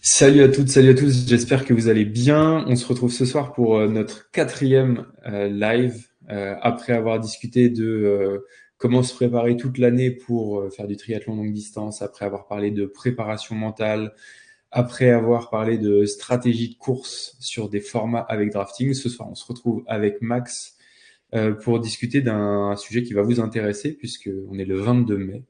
Salut à toutes, salut à tous, j'espère que vous allez bien. On se retrouve ce soir pour notre quatrième live, après avoir discuté de comment se préparer toute l'année pour faire du triathlon longue distance, après avoir parlé de préparation mentale, après avoir parlé de stratégie de course sur des formats avec drafting. Ce soir, on se retrouve avec Max pour discuter d'un sujet qui va vous intéresser puisque on est le 22 mai.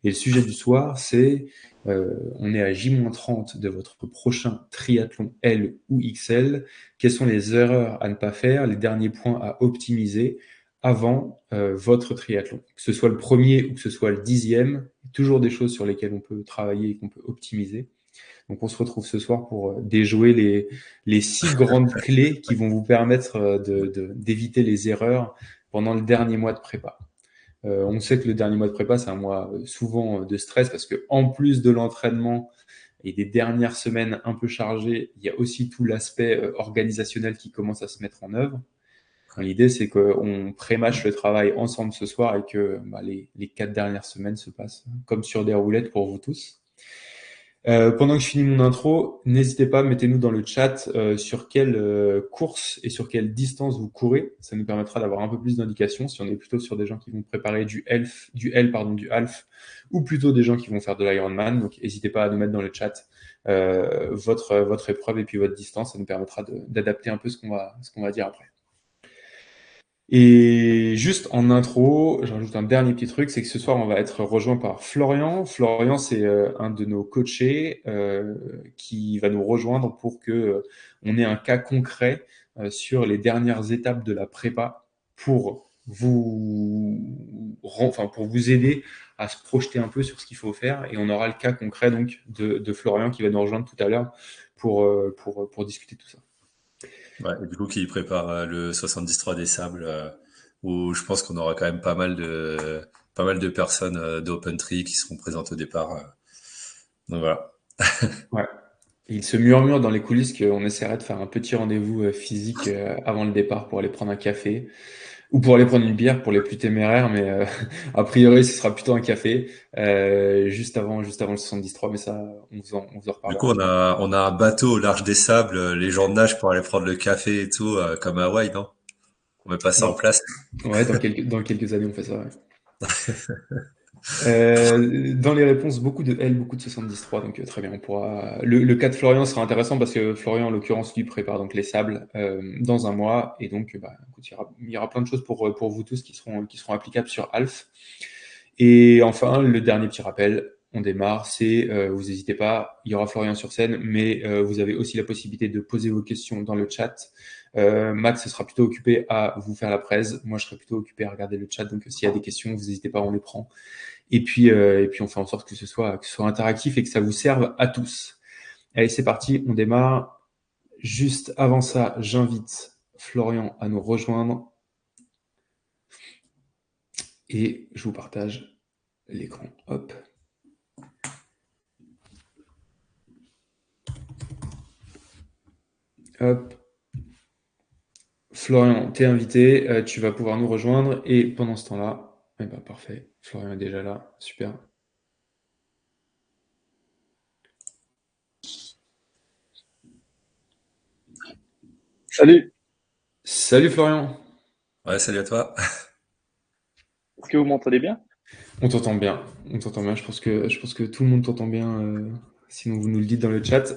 Et le sujet du soir, c'est on est à J-30 de votre prochain triathlon L ou XL. Quelles sont les erreurs à ne pas faire, les derniers points à optimiser avant votre triathlon? Que ce soit le premier ou que ce soit le 10e, toujours des choses sur lesquelles on peut travailler et qu'on peut optimiser. Donc on se retrouve ce soir pour déjouer les 6 grandes clés qui vont vous permettre d'éviter les erreurs pendant le dernier mois de prépa. On sait que le dernier mois de prépa, c'est un mois souvent de stress parce que en plus de l'entraînement et des dernières semaines un peu chargées, il y a aussi tout l'aspect organisationnel qui commence à se mettre en œuvre. L'idée, c'est qu'on pré-match le travail ensemble ce soir et que les 4 dernières semaines se passent comme sur des roulettes pour vous tous. Pendant que je finis mon intro, n'hésitez pas, mettez-nous dans le chat sur quelle course et sur quelle distance vous courez. Ça nous permettra d'avoir un peu plus d'indications si on est plutôt sur des gens qui vont préparer du half, ou plutôt des gens qui vont faire de l'Ironman. Donc, n'hésitez pas à nous mettre dans le chat votre épreuve et puis votre distance. Ça nous permettra d'adapter un peu ce qu'on va dire après. Et juste en intro, je rajoute un dernier petit truc, c'est que ce soir, on va être rejoint par Florian. Florian, c'est un de nos coachés qui va nous rejoindre pour que on ait un cas concret sur les dernières étapes de la prépa pour pour vous aider à se projeter un peu sur ce qu'il faut faire. Et on aura le cas concret donc de Florian qui va nous rejoindre tout à l'heure pour discuter de tout ça. Ouais, et du coup, qui prépare le 73 des Sables, où je pense qu'on aura quand même pas mal de personnes d'Open Tree qui seront présentes au départ. Donc voilà. Ouais. Il se murmure dans les coulisses qu'on essaierait de faire un petit rendez-vous physique avant le départ pour aller prendre un café ou pour aller prendre une bière pour les plus téméraires, mais a priori ce sera plutôt un café juste avant le 73, mais ça on vous en Du coup, reparlera. on a un bateau au large des Sables, les gens de nage pour aller prendre le café et tout, comme à Hawaï, non? On met pas ça en Dans, place. ouais, dans quelques années on fait ça. Ouais. Dans les réponses, beaucoup de L, beaucoup de 73, donc très bien. On pourra. Le cas de Florian sera intéressant parce que Florian, en l'occurrence, lui prépare donc les sables dans un mois, et donc écoute, il y aura plein de choses pour vous tous qui seront applicables sur Alf. Et enfin, le dernier petit rappel, on démarre, c'est vous n'hésitez pas, il y aura Florian sur scène, mais vous avez aussi la possibilité de poser vos questions dans le chat. Max sera plutôt occupé à vous faire la presse, moi je serai plutôt occupé à regarder le chat, donc s'il y a des questions, vous n'hésitez pas, on les prend. Et puis on fait en sorte que ce soit interactif et que ça vous serve à tous. Allez, c'est parti, on démarre. Juste avant ça, j'invite Florian à nous rejoindre et je vous partage l'écran. Hop, hop. Florian, t'es invité, tu vas pouvoir nous rejoindre et pendant ce temps-là, eh ben parfait, Florian est déjà là, super. Salut, Salut Florian, Ouais, salut à toi. est-ce que vous m'entendez bien? on t'entend bien, je pense que tout le monde t'entend bien, sinon vous nous le dites dans le chat.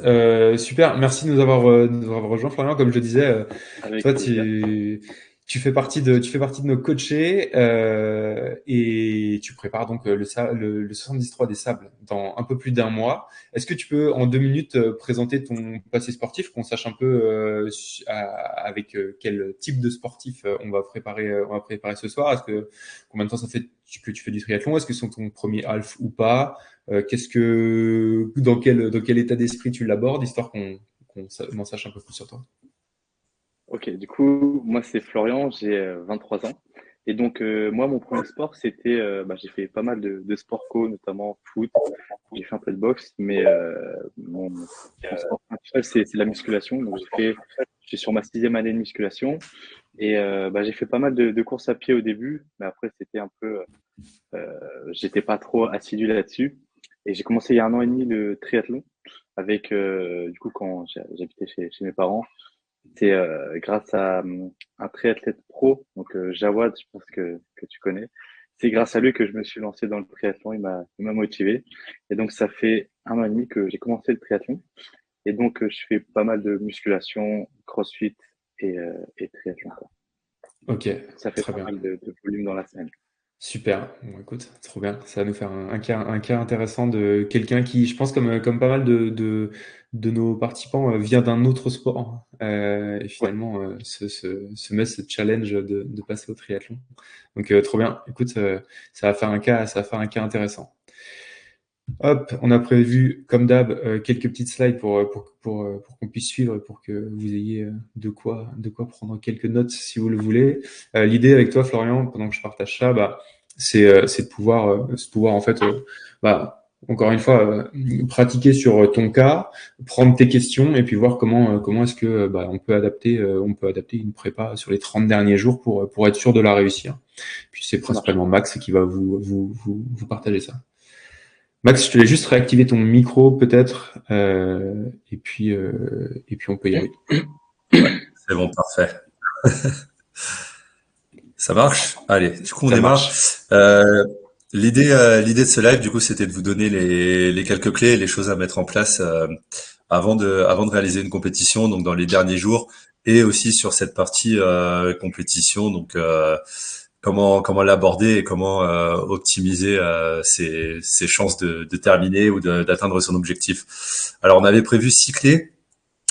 Super, merci de nous avoir rejoints Florian, comme je le disais, Avec toi plaisir. tu fais partie de nos coachés et tu prépares donc le 73 des sables dans un peu plus d'un mois. Est-ce que tu peux en 2 minutes présenter ton passé sportif, qu'on sache un peu avec quel type de sportif on va préparer ce soir? Combien de temps ça fait que tu fais du triathlon? Est-ce que c'est ton premier half ou pas? Dans quel état d'esprit tu l'abordes, histoire qu'on en sache un peu plus sur toi? Ok, du coup, moi c'est Florian, j'ai 23 ans. Et donc, moi, mon premier sport, c'était, j'ai fait pas mal de sports co, notamment foot, j'ai fait un peu de boxe, mais mon sport principal, c'est la musculation. Donc, je suis sur ma 6e année de musculation et j'ai fait pas mal de courses à pied au début, mais après, c'était un peu, j'étais pas trop assidu là-dessus. Et j'ai commencé il y a 1 an et demi le triathlon. avec, du coup, quand j'habitais chez mes parents. C'est grâce à un triathlète pro, donc Jawad, je pense que tu connais. C'est grâce à lui que je me suis lancé dans le triathlon, il m'a motivé. Et donc, ça fait 1 an et demi que j'ai commencé le triathlon. Et donc, je fais pas mal de musculation, crossfit et triathlon, quoi. Ok, Ça fait très pas bien. mal de volume dans la semaine. Super. Bon, écoute, trop bien. Ça va nous faire un cas intéressant de quelqu'un qui, je pense, comme pas mal de nos participants, vient d'un autre sport et Ouais, finalement se met ce challenge de passer au triathlon. Donc, trop bien. Écoute, ça va faire un cas intéressant. Hop, on a prévu, comme d'hab, quelques petites slides pour qu'on puisse suivre et pour que vous ayez de quoi prendre quelques notes si vous le voulez. L'idée avec toi, Florian, pendant que je partage ça, bah, c'est de pouvoir en fait, bah, encore une fois, pratiquer sur ton cas, prendre tes questions et puis voir comment est-ce que bah, on peut adapter une prépa sur les 30 derniers jours pour être sûr de la réussir. Puis c'est ça marche. principalement Max qui va vous partager ça. Max, je te laisse juste réactiver ton micro peut-être, et puis on peut y aller. C'est bon, parfait. Ça marche? Allez, du coup, on Ça démarre. marche. Euh, l'idée de ce live, du coup, c'était de vous donner les quelques clés, les choses à mettre en place avant de réaliser une compétition, donc dans les derniers jours, et aussi sur cette partie compétition, donc comment l'aborder et comment optimiser ses chances de terminer ou d'atteindre son objectif. Alors, on avait prévu 6 clés.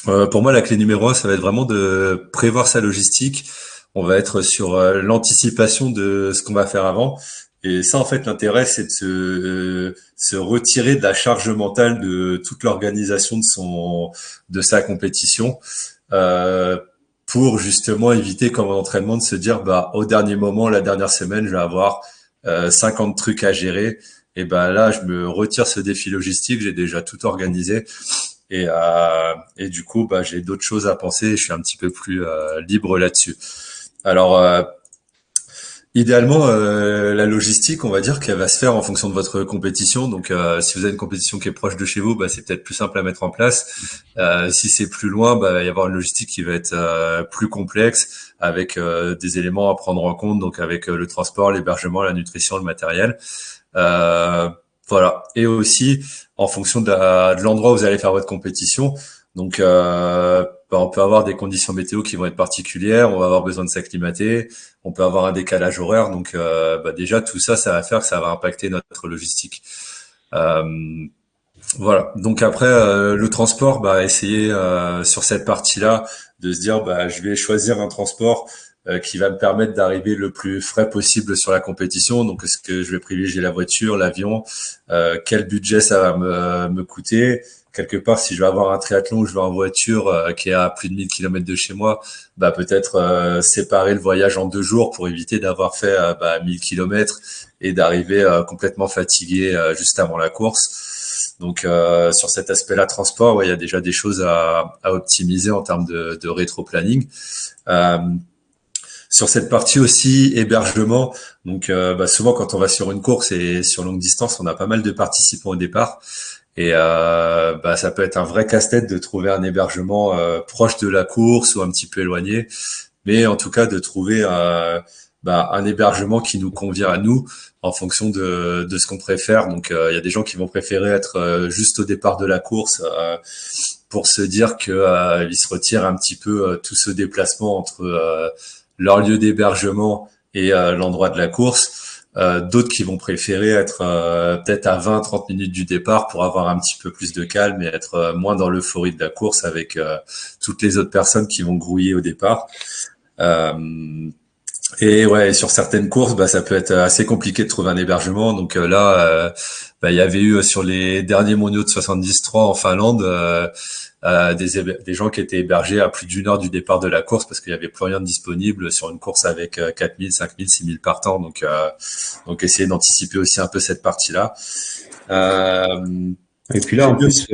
Pour moi, la clé numéro 1, ça va être vraiment de prévoir sa logistique. On va être sur l'anticipation de ce qu'on va faire avant. Et ça, en fait, l'intérêt, c'est de se retirer de la charge mentale de toute l'organisation de sa compétition, euh, pour justement éviter, comme en entraînement, de se dire, bah, au dernier moment, la dernière semaine, je vais avoir 50 trucs à gérer. Et ben là, je me retire ce défi logistique. J'ai déjà tout organisé. Et du coup, bah, j'ai d'autres choses à penser. Et je suis un petit peu plus libre là-dessus. Alors, idéalement, la logistique, on va dire qu'elle va se faire en fonction de votre compétition. Donc, si vous avez une compétition qui est proche de chez vous, bah, c'est peut-être plus simple à mettre en place. Si c'est plus loin, bah, il va y avoir une logistique qui va être plus complexe, avec des éléments à prendre en compte, donc avec le transport, l'hébergement, la nutrition, le matériel. Euh, voilà. Et aussi, en fonction de l'endroit où vous allez faire votre compétition. Donc, bah, on peut avoir des conditions météo qui vont être particulières. On va avoir besoin de s'acclimater. On peut avoir un décalage horaire. Donc, bah, déjà, tout ça, ça va faire que ça va impacter notre logistique. Euh, voilà. Donc après, le transport, bah, essayer sur cette partie-là de se dire, bah, je vais choisir un transport qui va me permettre d'arriver le plus frais possible sur la compétition. Donc, est-ce que je vais privilégier la voiture, l'avion, quel budget ça va me coûter? Quelque part, si je vais avoir un triathlon où je vais en voiture qui est à plus de 1000 km de chez moi, bah peut-être séparer le voyage en 2 jours pour éviter d'avoir fait 1000 km et d'arriver complètement fatigué juste avant la course. Donc sur cet aspect-là transport, ouais, il y a déjà des choses à optimiser en termes de rétro-planning. Euh, sur cette partie aussi hébergement, donc bah, souvent quand on va sur une course et sur longue distance, on a pas mal de participants au départ. Et bah, ça peut être un vrai casse-tête de trouver un hébergement proche de la course ou un petit peu éloigné, mais en tout cas de trouver bah, un hébergement qui nous convient à nous en fonction de ce qu'on préfère. Donc il y a des gens qui vont préférer être juste au départ de la course pour se dire que ils se retirent un petit peu tout ce déplacement entre leur lieu d'hébergement et l'endroit de la course. D'autres qui vont préférer être peut-être à 20-30 minutes du départ pour avoir un petit peu plus de calme et être moins dans l'euphorie de la course avec toutes les autres personnes qui vont grouiller au départ. Euh, et ouais, sur certaines courses, bah, ça peut être assez compliqué de trouver un hébergement. Donc là, bah, il y avait eu sur les derniers mondiaux de 73 en Finlande des gens qui étaient hébergés à plus d'1 heure du départ de la course parce qu'il y avait plus rien de disponible sur une course avec 4000, 5000, 6000 partants. Donc essayer d'anticiper aussi un peu cette partie-là. Euh, Et puis là, en plus,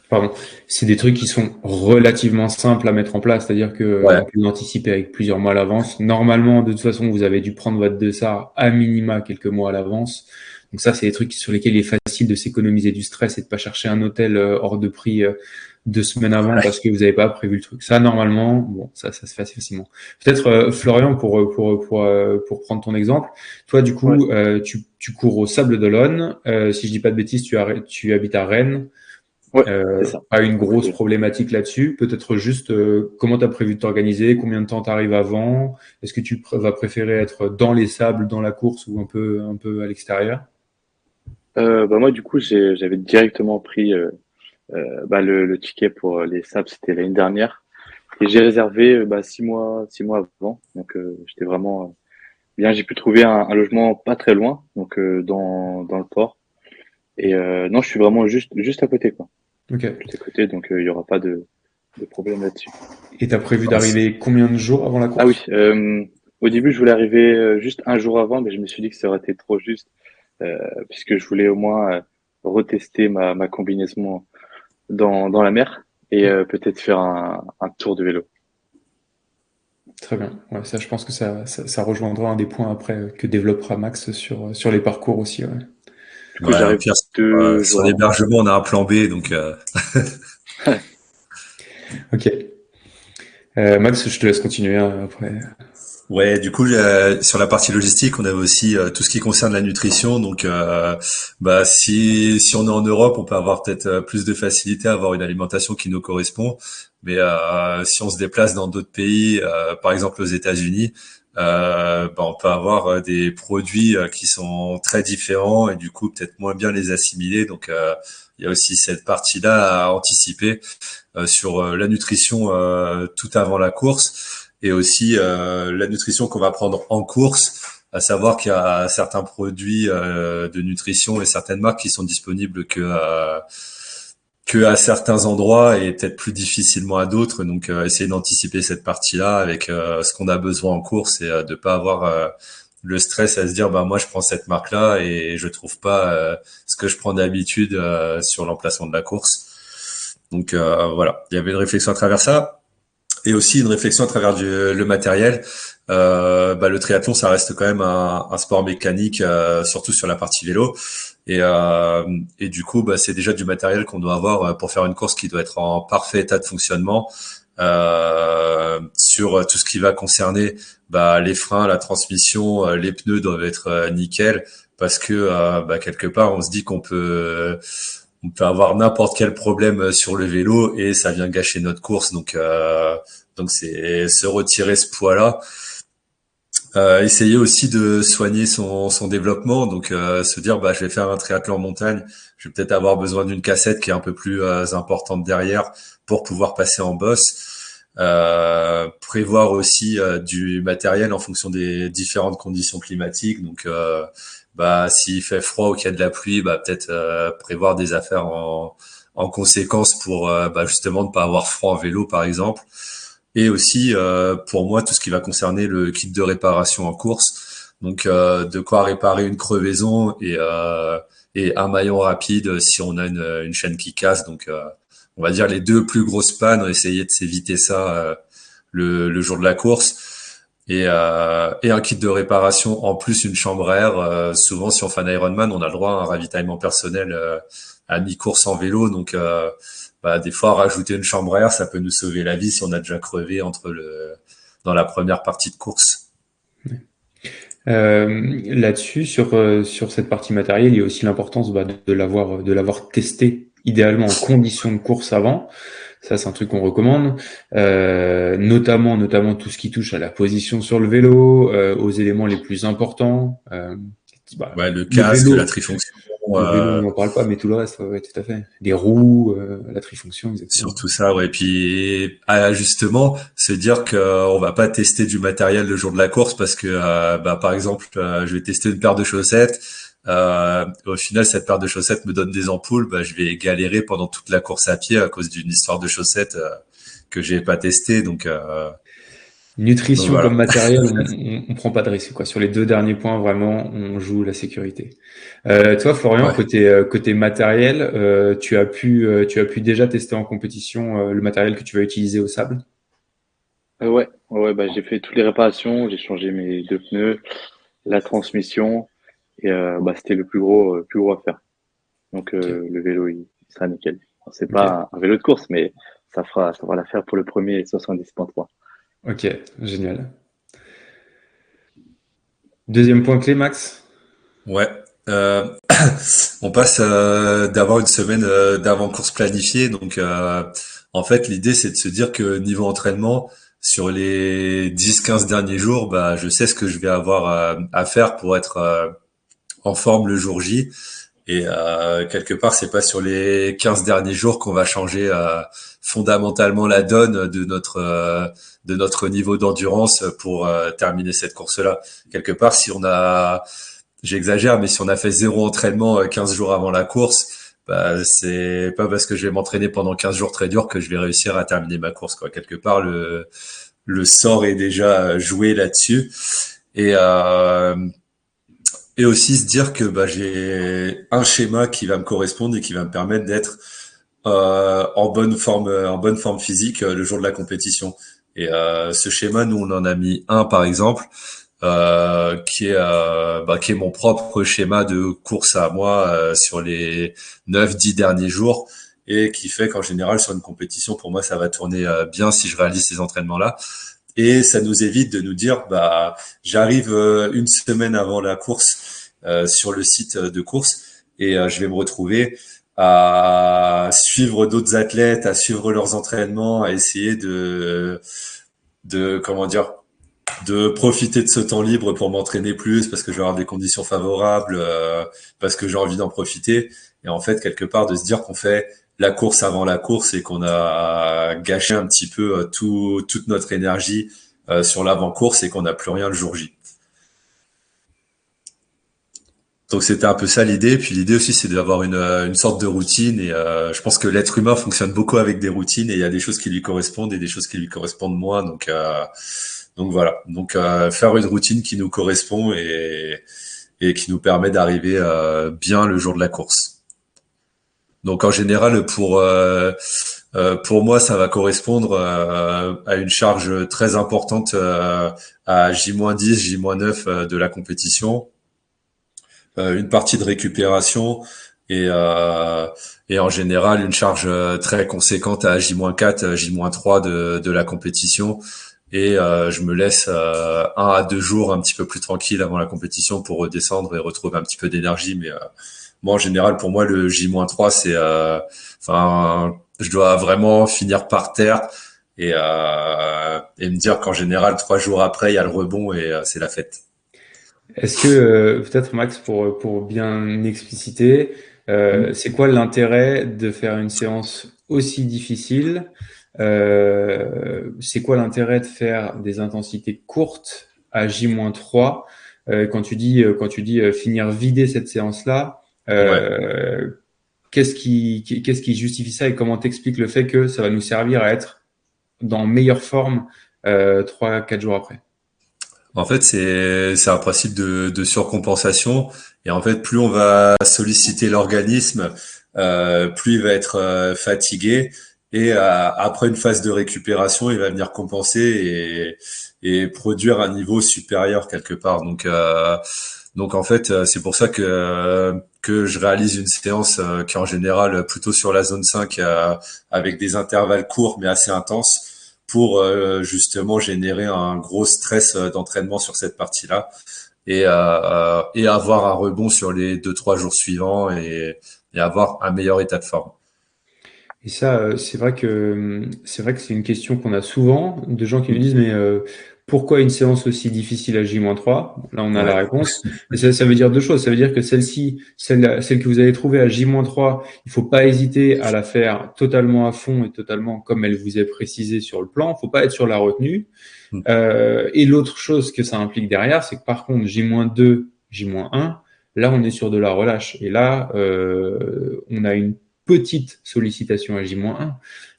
pardon, c'est des trucs qui sont relativement simples à mettre en place, c'est-à-dire que ouais, on peut l'anticiper avec plusieurs mois à l'avance. Normalement, de toute façon, vous avez dû prendre votre dossard à minima quelques mois à l'avance. Donc ça, c'est des trucs sur lesquels il est facile de s'économiser du stress et de pas chercher un hôtel hors de prix 2 semaines avant parce que vous n'avez pas prévu le truc. Ça, normalement, bon, ça se fait assez facilement. Peut-être Florian, pour prendre ton exemple, toi, du Ouais, coup, tu cours au Sable d'Olonne. Si je dis pas de bêtises, tu habites à Rennes. ouais, c'est ça. Pas une grosse Oui. problématique là-dessus. Peut-être juste comment tu as prévu de t'organiser, combien de temps tu arrives avant. Est-ce que tu vas préférer être dans les sables, dans la course ou un peu à l'extérieur? Bah moi, du coup, j'avais directement pris bah, le ticket pour les SAP, c'était l'année dernière. Et j'ai réservé bah, 6 mois avant. Donc, j'étais vraiment bien. J'ai pu trouver un logement pas très loin, donc dans le port. Et non, je suis vraiment juste à côté, quoi. Ok. Juste à côté, donc il y aura pas de problème là-dessus. Et tu as prévu Ouais, c'est- d'arriver combien de jours avant la Ah oui, course? au début, je voulais arriver juste un jour avant, mais je me suis dit que ça aurait été trop juste, puisque je voulais au moins retester ma combinaison dans la mer et peut-être faire un tour de vélo. Très bien. Ouais, ça, je pense que ça rejoindra un des points après que développera Max sur les parcours aussi. Ouais. Du coup, ouais, au j'arrive pire, 2 jours sur avant. l'hébergement, on a un plan B, donc Ok. Max, je te laisse continuer après. ouais, du coup, sur la partie logistique, on avait aussi tout ce qui concerne la nutrition. Donc, bah, si on est en Europe, on peut avoir peut-être plus de facilité à avoir une alimentation qui nous correspond. Mais si on se déplace dans d'autres pays, par exemple aux États-Unis, bah, on peut avoir des produits qui sont très différents et du coup peut-être moins bien les assimiler. Donc, il y a aussi cette partie-là à anticiper sur la nutrition tout avant la course et aussi la nutrition qu'on va prendre en course, à savoir qu'il y a certains produits de nutrition et certaines marques qui sont disponibles que à certains endroits et peut-être plus difficilement à d'autres. Donc essayer d'anticiper cette partie-là avec ce qu'on a besoin en course et de pas avoir le stress à se dire bah moi je prends cette marque-là et je trouve pas ce que je prends d'habitude sur l'emplacement de la course. Donc voilà, il y avait une réflexion à travers ça et aussi une réflexion à travers le matériel. Bah, le triathlon, ça reste quand même un sport mécanique, surtout sur la partie vélo. Et, euh, et du coup, bah, c'est déjà du matériel qu'on doit avoir pour faire une course qui doit être en parfait état de fonctionnement. Sur tout ce qui va concerner bah, les freins, la transmission, les pneus doivent être nickel parce que bah, quelque part, on se dit on peut avoir n'importe quel problème sur le vélo et ça vient gâcher notre course. Donc c'est se retirer ce poids-là. Essayer aussi de soigner son développement. Donc se dire bah je vais faire un triathlon en montagne, je vais peut-être avoir besoin d'une cassette qui est un peu plus importante derrière pour pouvoir passer en bosse. Prévoir aussi du matériel en fonction des différentes conditions climatiques. Donc bah s'il fait froid ou qu'il y a de la pluie, bah peut-être prévoir des affaires en conséquence pour bah, justement ne pas avoir froid en vélo par exemple. Et aussi pour moi tout ce qui va concerner le kit de réparation en course. Donc de quoi réparer une crevaison et un maillon rapide si on a une chaîne qui casse. Donc on va dire les deux plus grosses pannes, essayer de s'éviter ça le jour de la course. Et un kit de réparation en plus une chambre à air. Souvent, si on fait un Ironman, on a le droit à un ravitaillement personnel à mi-course en vélo. Donc, bah, des fois, rajouter une chambre à air, ça peut nous sauver la vie si on a déjà crevé dans la première partie de course. Là-dessus, sur cette partie matérielle, il y a aussi l'importance de l'avoir testé idéalement en conditions de course avant. Ça, c'est un truc qu'on recommande, notamment tout ce qui touche à la position sur le vélo, aux éléments les plus importants. Bah, Ouais, le le casque, la vélo, trifonction, le vélo, on n'en parle pas, mais tout le reste, ouais, tout à fait. Les roues, la trifonction, sur exactement. tout ça, ouais. Puis justement, se dire que on va pas tester du matériel le jour de la course parce que, bah, par exemple, je vais tester une paire de chaussettes. Au final, cette paire de chaussettes me donne des ampoules. Bah, je vais galérer pendant toute la course à pied à cause d'une histoire de chaussettes que j'ai pas testée. Donc Nutrition comme voilà. matériel, on prend pas de risque, quoi. Sur les deux derniers points, vraiment, on joue la sécurité. Toi, Florian, Ouais. côté matériel, tu as pu déjà tester en compétition le matériel que tu vas utiliser au sable? Ouais, bah, j'ai fait toutes les réparations, j'ai changé mes 2 pneus, la transmission. Et c'était le plus gros à faire. Donc Ok. le vélo, il sera nickel. C'est Ok. pas un vélo de course, mais ça fera l'affaire pour le premier 70.3. Ok. Génial. Deuxième point clé, Max. Ouais. On passe d'avoir une semaine d'avant-course planifiée. Donc, en fait, l'idée, c'est de se dire que niveau entraînement, sur les 10-15 derniers jours, bah, je sais ce que je vais avoir à faire pour être en forme le jour J. Et quelque part, c'est pas sur les 15 derniers jours qu'on va changer fondamentalement la donne de notre niveau d'endurance pour terminer cette course-là. Quelque part, si on a j'exagère, mais si on a fait zéro entraînement 15 jours avant la course, bah, c'est pas parce que je vais m'entraîner pendant 15 jours très dur que je vais réussir à terminer ma course, quoi. Quelque part, le sort est déjà joué là-dessus. Et, euh, et aussi se dire que bah, j'ai un schéma qui va me correspondre et qui va me permettre d'être en bonne forme physique le jour de la compétition. Et ce schéma, nous, on en a mis un, par exemple, qui est mon propre schéma de course à moi sur les 9-10 derniers jours et qui fait qu'en général sur une compétition pour moi ça va tourner bien si je réalise ces entraînements là et ça nous évite de nous dire bah j'arrive une semaine avant la course sur le site de course et je vais me retrouver à suivre d'autres athlètes, à suivre leurs entraînements, à essayer de comment dire de profiter de ce temps libre pour m'entraîner plus parce que je vais avoir des conditions favorables, parce que j'ai envie d'en profiter. Et en fait, quelque part, de se dire qu'on fait la course avant la course et qu'on a gâché un petit peu toute notre énergie sur l'avant-course et qu'on n'a plus rien le jour J. Donc c'était un peu ça l'idée. Puis l'idée aussi, c'est d'avoir une sorte de routine. Et je pense que l'être humain fonctionne beaucoup avec des routines et il y a des choses qui lui correspondent et des choses qui lui correspondent moins. Donc voilà. Donc faire une routine qui nous correspond et qui nous permet d'arriver bien le jour de la course. Donc en général, pour moi, ça va correspondre à une charge très importante à J-10, J-9 de la compétition, une partie de récupération et, euh, et en général une charge très conséquente à J-4, J-3 de la compétition. Et je me laisse 1 à 2 jours un petit peu plus tranquille avant la compétition pour redescendre et retrouver un petit peu d'énergie. Mais moi, en général, pour moi, le J-3, enfin, je dois vraiment finir par terre et me dire qu'en général, 3 jours après, il y a le rebond et c'est la fête. Est-ce que, peut-être Max, pour bien expliciter, Mm. c'est quoi l'intérêt de faire une séance aussi difficile? C'est quoi l'intérêt de faire des intensités courtes à J-3? Quand tu dis finir vider cette séance-là, Ouais. qu'est-ce qui justifie ça et comment t'expliques le fait que ça va nous servir à être dans meilleure forme 3-4 jours après? En fait, c'est un principe de surcompensation. Et en fait, plus on va solliciter l'organisme, plus il va être fatigué. Et après une phase de récupération, il va venir compenser et produire un niveau supérieur quelque part. Donc en fait, c'est pour ça que je réalise une séance qui est en général plutôt sur la zone 5 avec des intervalles courts mais assez intenses pour justement générer un gros stress d'entraînement sur cette partie-là et avoir un rebond sur les 2-3 jours suivants et avoir un meilleur état de forme. Et ça, c'est vrai que c'est une question qu'on a souvent de gens qui nous disent mais pourquoi une séance aussi difficile à J-3? Bon, là, on a la Ouais, réponse. Et ça veut dire deux choses. Ça veut dire que celle que vous avez trouvée à J-3, il faut pas hésiter à la faire totalement à fond et totalement comme elle vous est précisée sur le plan. Il faut pas être sur la retenue. Et l'autre chose que ça implique derrière, c'est que par contre J-2, J-1, là, on est sur de la relâche. Et là, on a une petite sollicitation à J-1,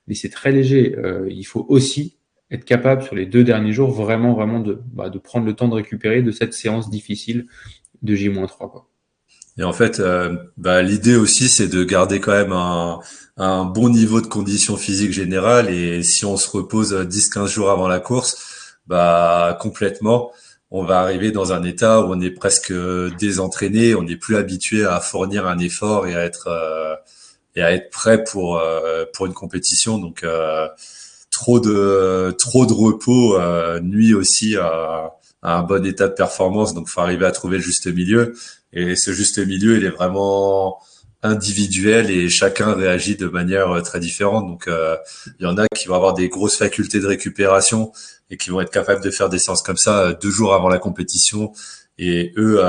mais c'est très léger. Il faut aussi être capable sur les 2 derniers jours vraiment de prendre le temps de récupérer de cette séance difficile de J-3, quoi. et en fait, l'idée aussi, c'est de garder quand même un bon niveau de condition physique générale. Et si on se repose 10-15 jours avant la course, complètement, on va arriver dans un état où on est presque désentraîné, on n'est plus habitué à fournir un effort et à être prêt pour une compétition. Donc trop de repos nuit aussi à un bon état de performance. Donc faut arriver à trouver le juste milieu. Et ce juste milieu, il est vraiment individuel et chacun réagit de manière très différente. Donc il y en a qui vont avoir des grosses facultés de récupération et qui vont être capables de faire des séances comme ça 2 jours avant la compétition, et eux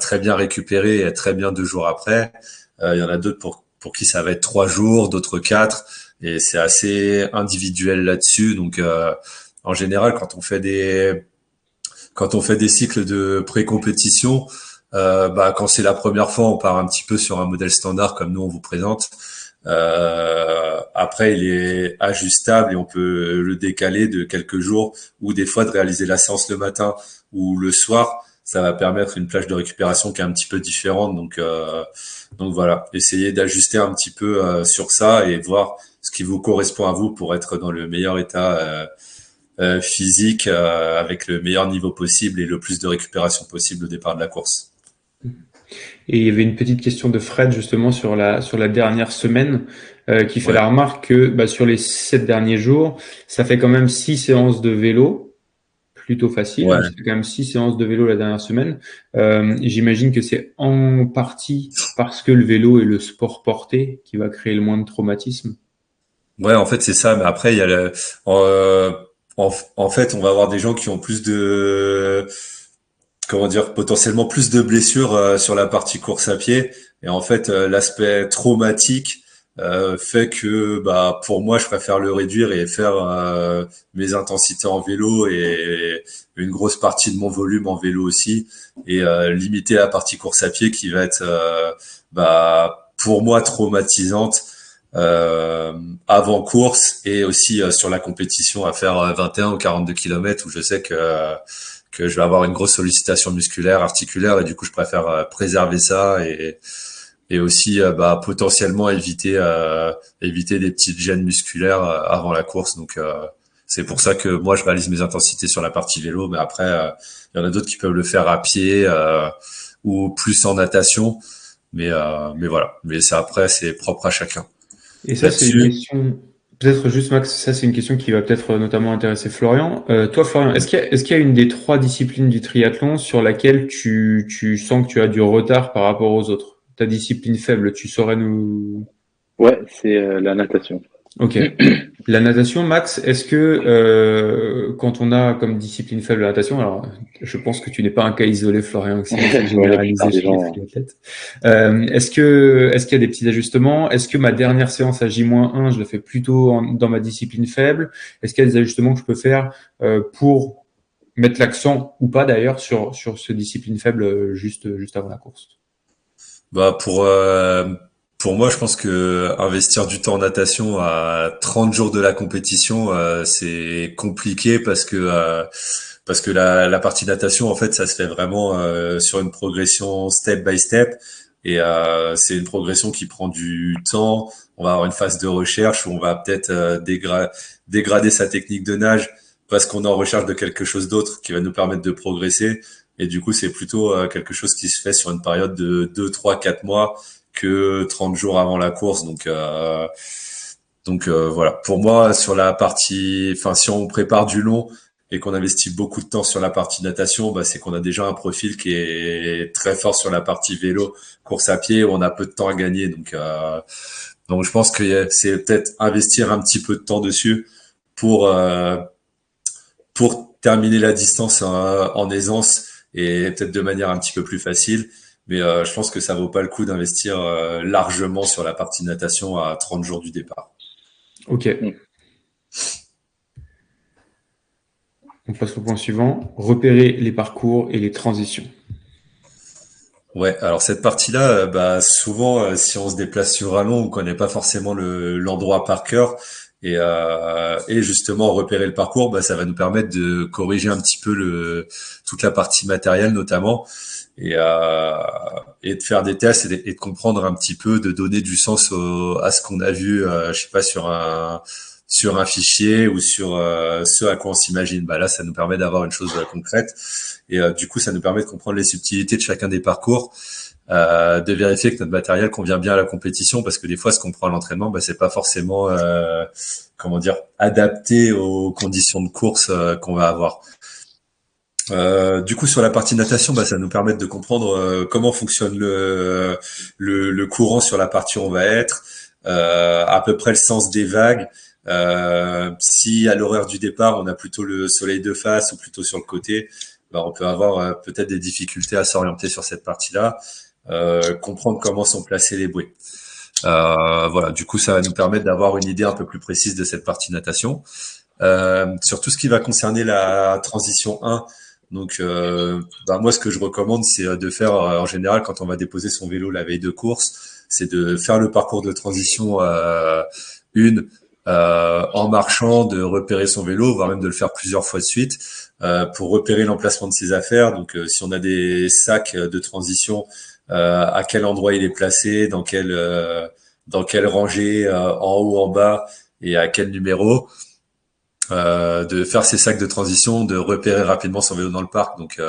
très bien récupérer et très bien 2 jours après. Il y en a d'autres pour qui ça va être 3 jours, d'autres 4, et c'est assez individuel là-dessus. Donc en général, quand on fait des cycles de pré-compétition, quand c'est la première fois, on part un petit peu sur un modèle standard comme nous on vous présente. Après, il est ajustable et on peut le décaler de quelques jours, ou des fois de réaliser la séance le matin ou le soir. Ça va permettre une plage de récupération qui est un petit peu différente. Donc voilà, essayez d'ajuster un petit peu sur ça et voir ce qui vous correspond à vous pour être dans le meilleur état physique, avec le meilleur niveau possible et le plus de récupération possible au départ de la course. Et il y avait une petite question de Fred justement sur la dernière semaine, qui fait Ouais. la remarque que sur les 7 derniers jours, ça fait quand même 6 séances de vélo, plutôt facile, Ouais. mais ça fait quand même 6 séances de vélo la dernière semaine. J'imagine que c'est en partie parce que le vélo est le sport porté qui va créer le moins de traumatisme. Ouais, en fait, c'est ça. Mais après, il y a en fait, on va avoir des gens qui ont comment dire, potentiellement plus de blessures sur la partie course à pied. Et en fait, l'aspect traumatique fait que, pour moi, je préfère le réduire et faire mes intensités en vélo et une grosse partie de mon volume en vélo aussi, et limiter la partie course à pied qui va être, pour moi, traumatisante avant course, et aussi sur la compétition à faire 21 ou 42 km où je sais que je vais avoir une grosse sollicitation musculaire, articulaire, et du coup je préfère préserver ça, et aussi potentiellement éviter des petites gênes musculaires avant la course. Donc c'est pour ça que moi je réalise mes intensités sur la partie vélo, mais après il y en a d'autres qui peuvent le faire à pied ou plus en natation, mais voilà, mais ça après c'est propre à chacun. Et ça, c'est une Là-dessus, question, peut-être juste Max, ça c'est une question qui va peut-être notamment intéresser Florian. Toi, Florian, est-ce qu'il y a une des 3 disciplines du triathlon sur laquelle tu sens que tu as du retard par rapport aux autres? Ta discipline faible, tu saurais nous... Ouais, c'est la natation. Ok. La natation, Max, est-ce que quand on a comme discipline faible la natation, alors je pense que tu n'es pas un cas isolé, Florian, que c'est assez Ouais, la généralisé plupart des chez les gens. triathlètes. Est-ce qu'il y a des petits ajustements? Est-ce que ma dernière séance à J-1, je la fais plutôt dans ma discipline faible? Est-ce qu'il y a des ajustements que je peux faire pour mettre l'accent ou pas d'ailleurs sur ce discipline faible juste avant la course? bah pour moi, je pense que investir du temps en natation à 30 jours de la compétition, c'est compliqué parce que la partie natation, en fait, ça se fait vraiment sur une progression step by step, et c'est une progression qui prend du temps. On va avoir une phase de recherche où on va peut-être dégrader sa technique de nage parce qu'on est en recherche de quelque chose d'autre qui va nous permettre de progresser. Et du coup, c'est plutôt quelque chose qui se fait sur une période de 2, 3, 4 mois que 30 jours avant la course. Donc voilà. Pour moi, sur la partie, enfin, si on prépare du long et qu'on investit beaucoup de temps sur la partie natation, c'est qu'on a déjà un profil qui est très fort sur la partie vélo, course à pied, où on a peu de temps à gagner. Donc je pense que c'est peut-être investir un petit peu de temps dessus pour euh, pour terminer la distance en aisance et peut-être de manière un petit peu plus facile. Mais je pense que ça vaut pas le coup d'investir largement sur la partie natation à 30 jours du départ. Ok. Mm. On passe au point suivant. Repérer les parcours et les transitions. Ouais, alors cette partie-là, souvent, si on se déplace sur un long, on connaît pas forcément l'endroit par cœur, et justement repérer le parcours, ça va nous permettre de corriger un petit peu toute la partie matérielle notamment, et de faire des tests et de comprendre un petit peu, de donner du sens à ce qu'on a vu, je sais pas, sur un fichier ou sur ce à quoi on s'imagine. Bah là, ça nous permet d'avoir une chose concrète et du coup, ça nous permet de comprendre les subtilités de chacun des parcours, de vérifier que notre matériel convient bien à la compétition, parce que des fois, ce qu'on prend à l'entraînement, bah, c'est pas forcément adapté aux conditions de course qu'on va avoir. Du coup, sur la partie natation, bah, ça nous permet de comprendre comment fonctionne le courant sur la partie où on va être, à peu près le sens des vagues. Si à l'horaire du départ, on a plutôt le soleil de face ou plutôt sur le côté, bah, on peut avoir peut-être des difficultés à s'orienter sur cette partie-là, comprendre comment sont placés les bouées. Voilà, du coup, ça va nous permettre d'avoir une idée un peu plus précise de cette partie natation. Sur tout ce qui va concerner la transition 1, donc bah, moi, ce que je recommande, c'est de faire, en général, quand on va déposer son vélo la veille de course, c'est de faire le parcours de transition en marchant, de repérer son vélo, voire même de le faire plusieurs fois de suite, pour repérer l'emplacement de ses affaires. Donc, si on a des sacs de transition, à quel endroit il est placé, dans quelle rangée, en haut, en bas, et à quel numéro. De faire ces sacs de transition, de repérer rapidement son vélo dans le parc. Donc,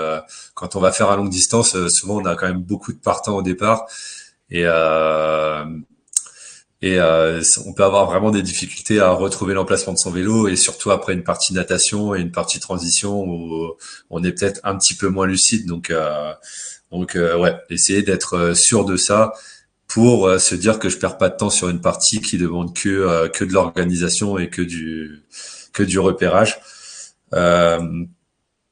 quand on va faire à longue distance, souvent on a quand même beaucoup de partants au départ, et on peut avoir vraiment des difficultés à retrouver l'emplacement de son vélo, et surtout après une partie natation et une partie transition où on est peut-être un petit peu moins lucide. Donc ouais, essayer d'être sûr de ça pour se dire que je perds pas de temps sur une partie qui demande que de l'organisation et que du repérage.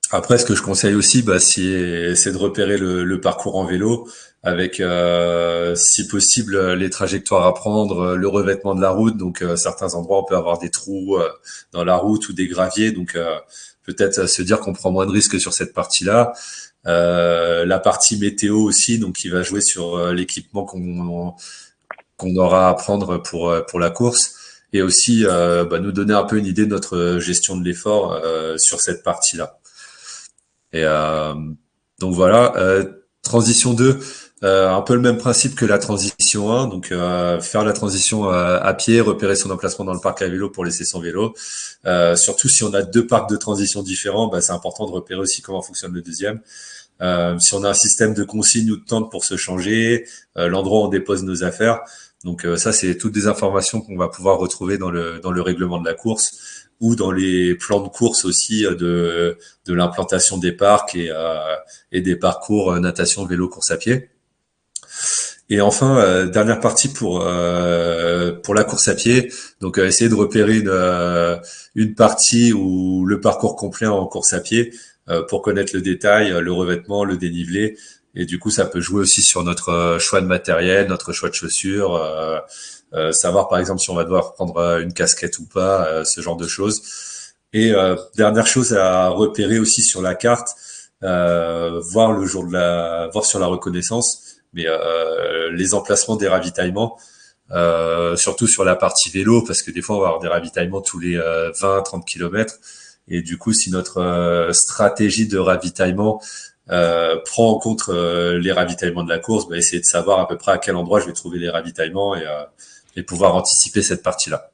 Après, ce que je conseille aussi, bah, c'est de repérer le parcours en vélo avec, si possible, les trajectoires à prendre, le revêtement de la route. Donc, certains endroits, on peut avoir des trous dans la route ou des graviers. Donc, peut-être se dire qu'on prend moins de risques sur cette partie-là. La partie météo aussi, donc qui va jouer sur l'équipement qu'on aura à prendre pour la course. Et aussi bah, nous donner un peu une idée de notre gestion de l'effort sur cette partie-là. Et donc voilà, transition 2, un peu le même principe que la transition 1, donc faire la transition à pied, repérer son emplacement dans le parc à vélo pour laisser son vélo. Surtout si on a deux parcs de transition différents, bah, c'est important de repérer aussi comment fonctionne le deuxième. Si on a un système de consigne ou de tente pour se changer, l'endroit où on dépose nos affaires. Donc ça, c'est toutes des informations qu'on va pouvoir retrouver dans le règlement de la course ou dans les plans de course aussi de l'implantation des parcs et des parcours natation, vélo, course à pied. Et enfin, dernière partie pour la course à pied, donc essayer de repérer une partie ou le parcours complet en course à pied pour connaître le détail, le revêtement, le dénivelé. Et du coup, ça peut jouer aussi sur notre choix de matériel, notre choix de chaussures, savoir par exemple si on va devoir prendre une casquette ou pas, ce genre de choses. Et dernière chose à repérer aussi sur la carte, voir voir sur la reconnaissance, mais les emplacements des ravitaillements, surtout sur la partie vélo, parce que des fois on va avoir des ravitaillements tous les 20-30 kilomètres. Et du coup, si notre stratégie de ravitaillement prend en compte les ravitaillements de la course, bah, essayer de savoir à peu près à quel endroit je vais trouver les ravitaillements et pouvoir anticiper cette partie-là.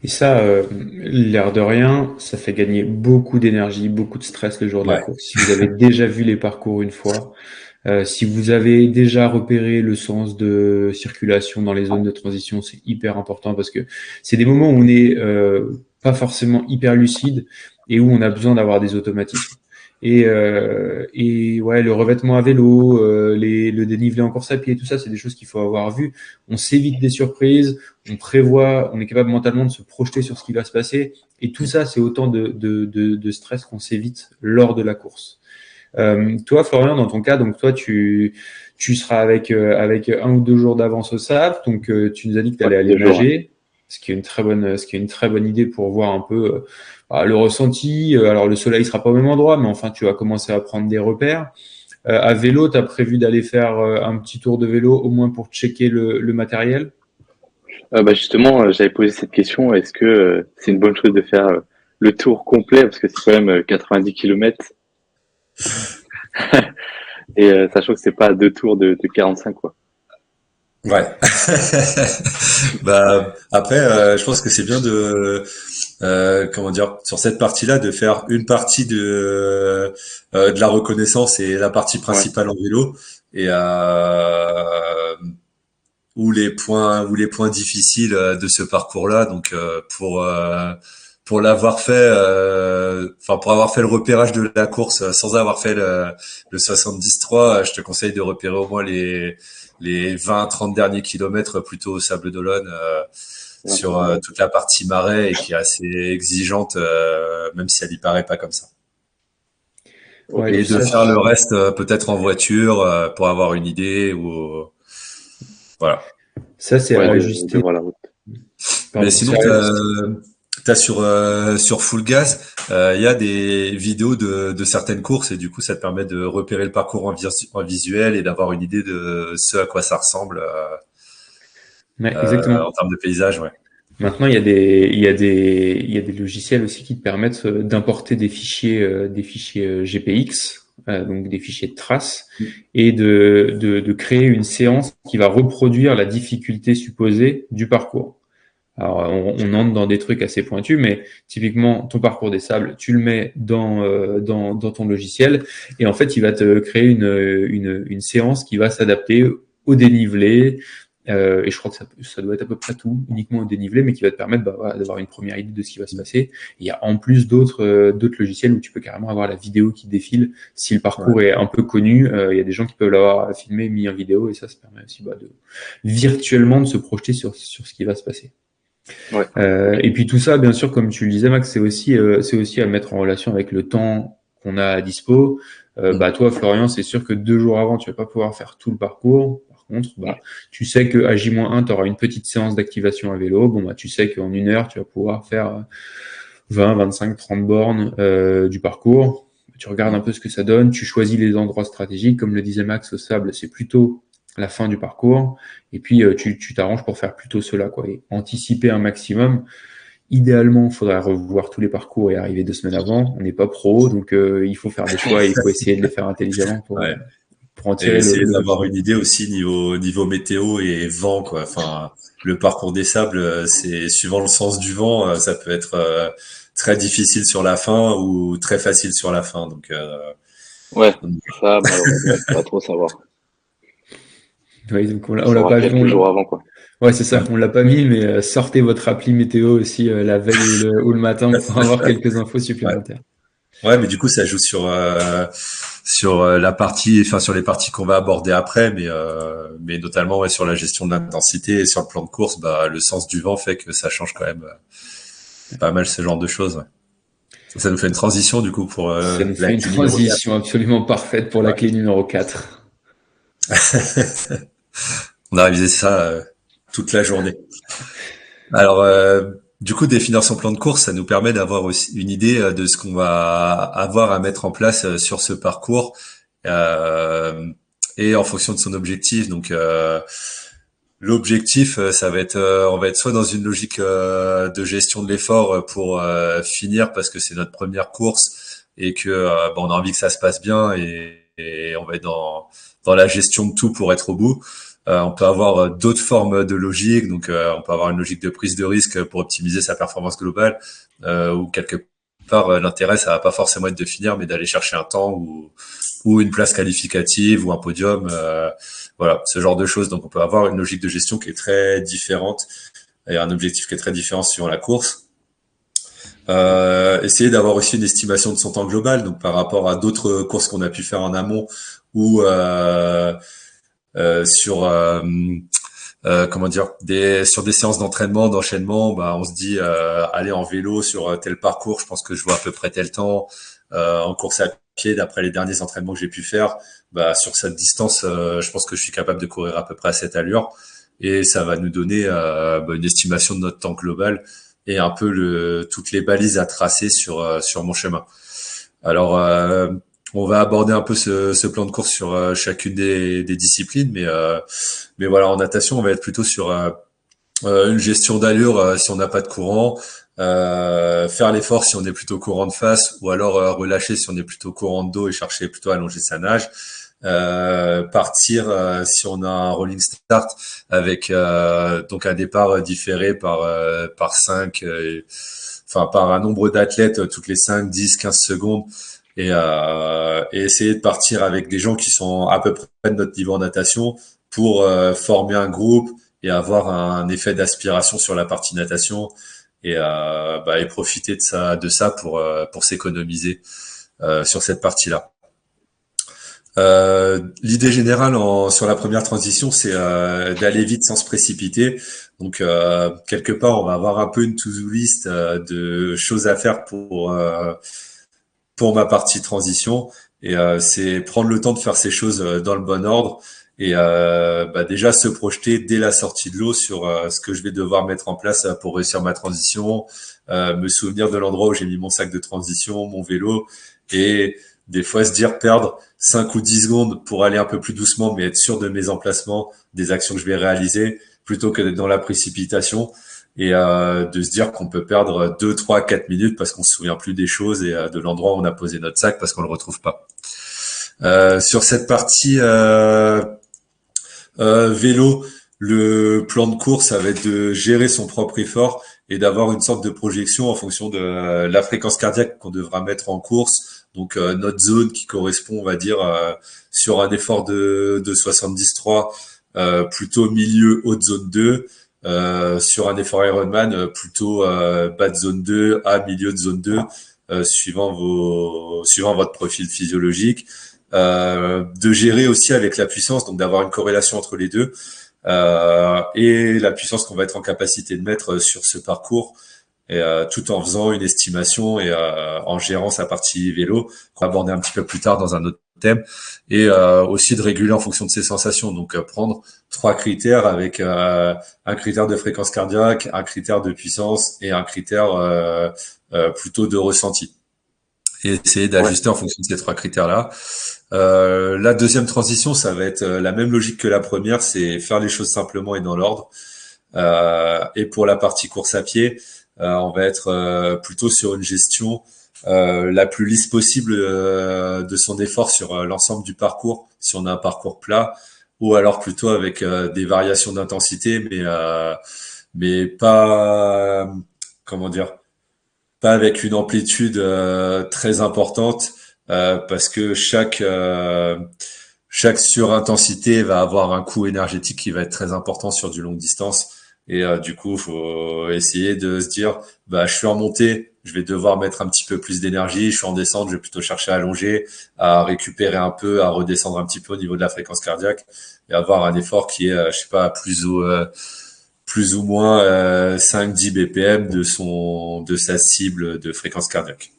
Et ça, l'air de rien, ça fait gagner beaucoup d'énergie, beaucoup de stress le jour de la Ouais, course. Si vous avez déjà vu les parcours une fois, si vous avez déjà repéré le sens de circulation dans les zones de transition, c'est hyper important parce que c'est des moments où on n'est pas forcément hyper lucide et où on a besoin d'avoir des automatismes. Et ouais, le revêtement à vélo, le dénivelé en course à pied, tout ça, c'est des choses qu'il faut avoir vues. On s'évite des surprises, on prévoit, on est capable mentalement de se projeter sur ce qui va se passer. Et tout ça, c'est autant de stress qu'on s'évite lors de la course. Toi, Florian, dans ton cas, donc toi, tu seras avec 1 ou 2 jours d'avance au SAF. Donc, tu nous as dit que tu allais aller 2 jours. nager, ce qui est une très bonne idée pour voir un peu le ressenti. Alors, le soleil sera pas au même endroit, mais enfin, tu vas commencer à prendre des repères. À vélo, tu as prévu d'aller faire un petit tour de vélo, au moins pour checker le matériel? Bah justement, j'avais posé cette question. Est-ce que c'est une bonne chose de faire le tour complet parce que c'est quand même 90 kilomètres et sachant que c'est pas 2 tours de 45 quoi. Ouais. Bah après, je pense que c'est bien comment dire, sur cette partie-là, de faire une partie de la reconnaissance et la partie Ouais, principale en vélo, et ou les points difficiles de ce parcours-là. Donc pour l'avoir fait, enfin pour avoir fait le repérage de la course sans avoir fait le 73, je te conseille de repérer au moins les 20-30 derniers kilomètres plutôt au Sable d'Olonne, bien sur sûr. toute la partie marais, et qui est assez exigeante, même si elle y paraît pas comme ça. Ok, Ouais, et Et puis de ça, faire le reste peut-être en voiture, pour avoir une idée, ou voilà. ça c'est ouais, à de ajuster. voir la route. Mais Pardon, sinon, t'as sur Full Gas, il y a des vidéos de certaines courses, et du coup, ça te permet de repérer le parcours en visuel et d'avoir une idée de ce à quoi ça ressemble, ouais, exactement. en termes de paysage, ouais. Maintenant, il y a des logiciels aussi qui te permettent d'importer des fichiers GPX, donc des fichiers de traces, et de créer une séance qui va reproduire la difficulté supposée du parcours. Alors, on entre dans des trucs assez pointus, mais typiquement, ton parcours des sables, tu le mets dans ton logiciel, et en fait, il va te créer une séance qui va s'adapter au dénivelé, et je crois que ça doit être à peu près tout, uniquement au dénivelé, mais qui va te permettre voilà, d'avoir une première idée de ce qui va se passer. Et il y a en plus d'autres logiciels où tu peux carrément avoir la vidéo qui défile. Si le Ouais. parcours est un peu connu, il y a des gens qui peuvent l'avoir filmé, mis en vidéo, et ça permet aussi de virtuellement de se projeter sur ce qui va se passer. Ouais, ok. Et puis tout ça, bien sûr, comme tu le disais, Max, c'est aussi à mettre en relation avec le temps qu'on a à dispo. Mm. Bah toi, Florian, c'est sûr que 2 jours avant, tu vas pas pouvoir faire tout le parcours. Par contre, bah tu sais que à J-1, tu auras une petite séance d'activation à vélo. Bon bah tu sais qu'en 1 heure, tu vas pouvoir faire 20, 25, 30 bornes du parcours. Tu regardes un peu ce que ça donne, tu choisis les endroits stratégiques. Comme le disait Max, au sable, c'est plutôt la fin du parcours. Et puis, tu t'arranges pour faire plutôt cela, quoi. Et anticiper un maximum. Idéalement, il faudrait revoir tous les parcours et arriver 2 semaines avant. On n'est pas pro, donc il faut faire des choix et il faut essayer de les faire intelligemment Ouais. pour en Et tirer essayer le d'avoir maximum. une idée aussi niveau météo et vent, quoi. Enfin, le parcours des sables, c'est suivant le sens du vent, ça peut être très difficile sur la fin ou très facile sur la fin. Donc, Ouais, ça, malheureusement, on peut pas trop savoir. Oui, donc On on l'a saura pas, quelques jours avant, quoi. ouais, c'est ça, mm. on l'a pas mis, mais sortez votre appli météo aussi la veille ou le matin pour avoir quelques infos Ouais. supplémentaires. Ouais, mais du coup, ça joue sur la partie, enfin sur les parties qu'on va aborder après, mais notamment ouais, sur la gestion de l'intensité et sur le plan de course, bah le sens du vent fait que ça change quand même pas mal ce genre de choses. Ouais. Ça nous fait une transition du coup pour Ça nous la fait une clé numéro 4. transition absolument parfaite pour la Ouais. clé numéro 4. On a révisé ça toute la journée. Alors, du coup, définir son plan de course, ça nous permet d'avoir aussi une idée de ce qu'on va avoir à mettre en place sur ce parcours, euh, et en fonction de son objectif. Donc, l'objectif, ça va être, on va être soit dans une logique de gestion de l'effort pour finir parce que c'est notre première course et que on a envie que ça se passe bien, et on va être dans la gestion de tout pour être au bout. On peut avoir d'autres formes de logique, donc on peut avoir une logique de prise de risque pour optimiser sa performance globale, ou quelque part l'intérêt ça va pas forcément être de finir, mais d'aller chercher un temps ou une place qualificative ou un podium, voilà, ce genre de choses. Donc on peut avoir une logique de gestion qui est très différente et un objectif qui est très différent sur la course. Essayer d'avoir aussi une estimation de son temps global, donc par rapport à d'autres courses qu'on a pu faire en amont, ou sur comment dire, sur des séances d'entraînement, d'enchaînement, bah on se dit aller en vélo sur tel parcours, je pense que je vois à peu près tel temps. En course à pied, d'après les derniers entraînements que j'ai pu faire, bah sur cette distance, je pense que je suis capable de courir à peu près à cette allure, et ça va nous donner une estimation de notre temps global et un peu toutes les balises à tracer sur mon chemin. Alors, on va aborder un peu ce plan de course sur chacune des disciplines, mais voilà, en natation, on va être plutôt sur une gestion d'allure si on n'a pas de courant, faire l'effort si on est plutôt courant de face, ou alors relâcher si on est plutôt courant de dos et chercher plutôt à allonger sa nage. partir si on a un rolling start avec donc un départ différé par 5 enfin par un nombre d'athlètes toutes les 5, 10, 15 secondes et essayer de partir avec des gens qui sont à peu près de notre niveau en natation pour former un groupe et avoir un effet d'aspiration sur la partie natation et profiter de ça pour s'économiser sur cette partie-là. L'idée générale sur la première transition, c'est d'aller vite sans se précipiter. Donc quelque part, on va avoir un peu une to-do list de choses à faire pour ma partie transition. Et c'est prendre le temps de faire ces choses dans le bon ordre et déjà se projeter dès la sortie de l'eau sur ce que je vais devoir mettre en place pour réussir ma transition, me souvenir de l'endroit où j'ai mis mon sac de transition, mon vélo et des fois se dire perdre 5 ou 10 secondes pour aller un peu plus doucement, mais être sûr de mes emplacements, des actions que je vais réaliser, plutôt que d'être dans la précipitation et de se dire qu'on peut perdre 2, 3, 4 minutes parce qu'on se souvient plus des choses et de l'endroit où on a posé notre sac parce qu'on le retrouve pas. Sur cette partie vélo, le plan de course, ça va être de gérer son propre effort et d'avoir une sorte de projection en fonction de la fréquence cardiaque qu'on devra mettre en course. Donc notre zone qui correspond, on va dire, sur un effort de 73, plutôt milieu haute zone 2, sur un effort Ironman, plutôt bas de zone 2 à milieu de zone 2, suivant votre profil physiologique. De gérer aussi avec la puissance, donc d'avoir une corrélation entre les deux et la puissance qu'on va être en capacité de mettre sur ce parcours et tout en faisant une estimation et en gérant sa partie vélo qu'on va aborder un petit peu plus tard dans un autre thème et aussi de réguler en fonction de ses sensations, donc prendre 3 critères avec un critère de fréquence cardiaque, un critère de puissance et un critère plutôt de ressenti et essayer d'ajuster en fonction de ces 3 critères-là. La deuxième transition, ça va être la même logique que la première, c'est faire les choses simplement et dans l'ordre. Et pour la partie course à pied, on va être plutôt sur une gestion la plus lisse possible de son effort sur l'ensemble du parcours, si on a un parcours plat, ou alors plutôt avec des variations d'intensité, mais pas, comment dire, pas avec une amplitude très importante parce que chaque surintensité va avoir un coût énergétique qui va être très important sur du longue distance et du coup faut essayer de se dire je suis en montée, je vais devoir mettre un petit peu plus d'énergie, je suis en descente, je vais plutôt chercher à allonger, à récupérer un peu, à redescendre un petit peu au niveau de la fréquence cardiaque et avoir un effort qui est plus ou moins 5-10 BPM de sa cible de fréquence cardiaque.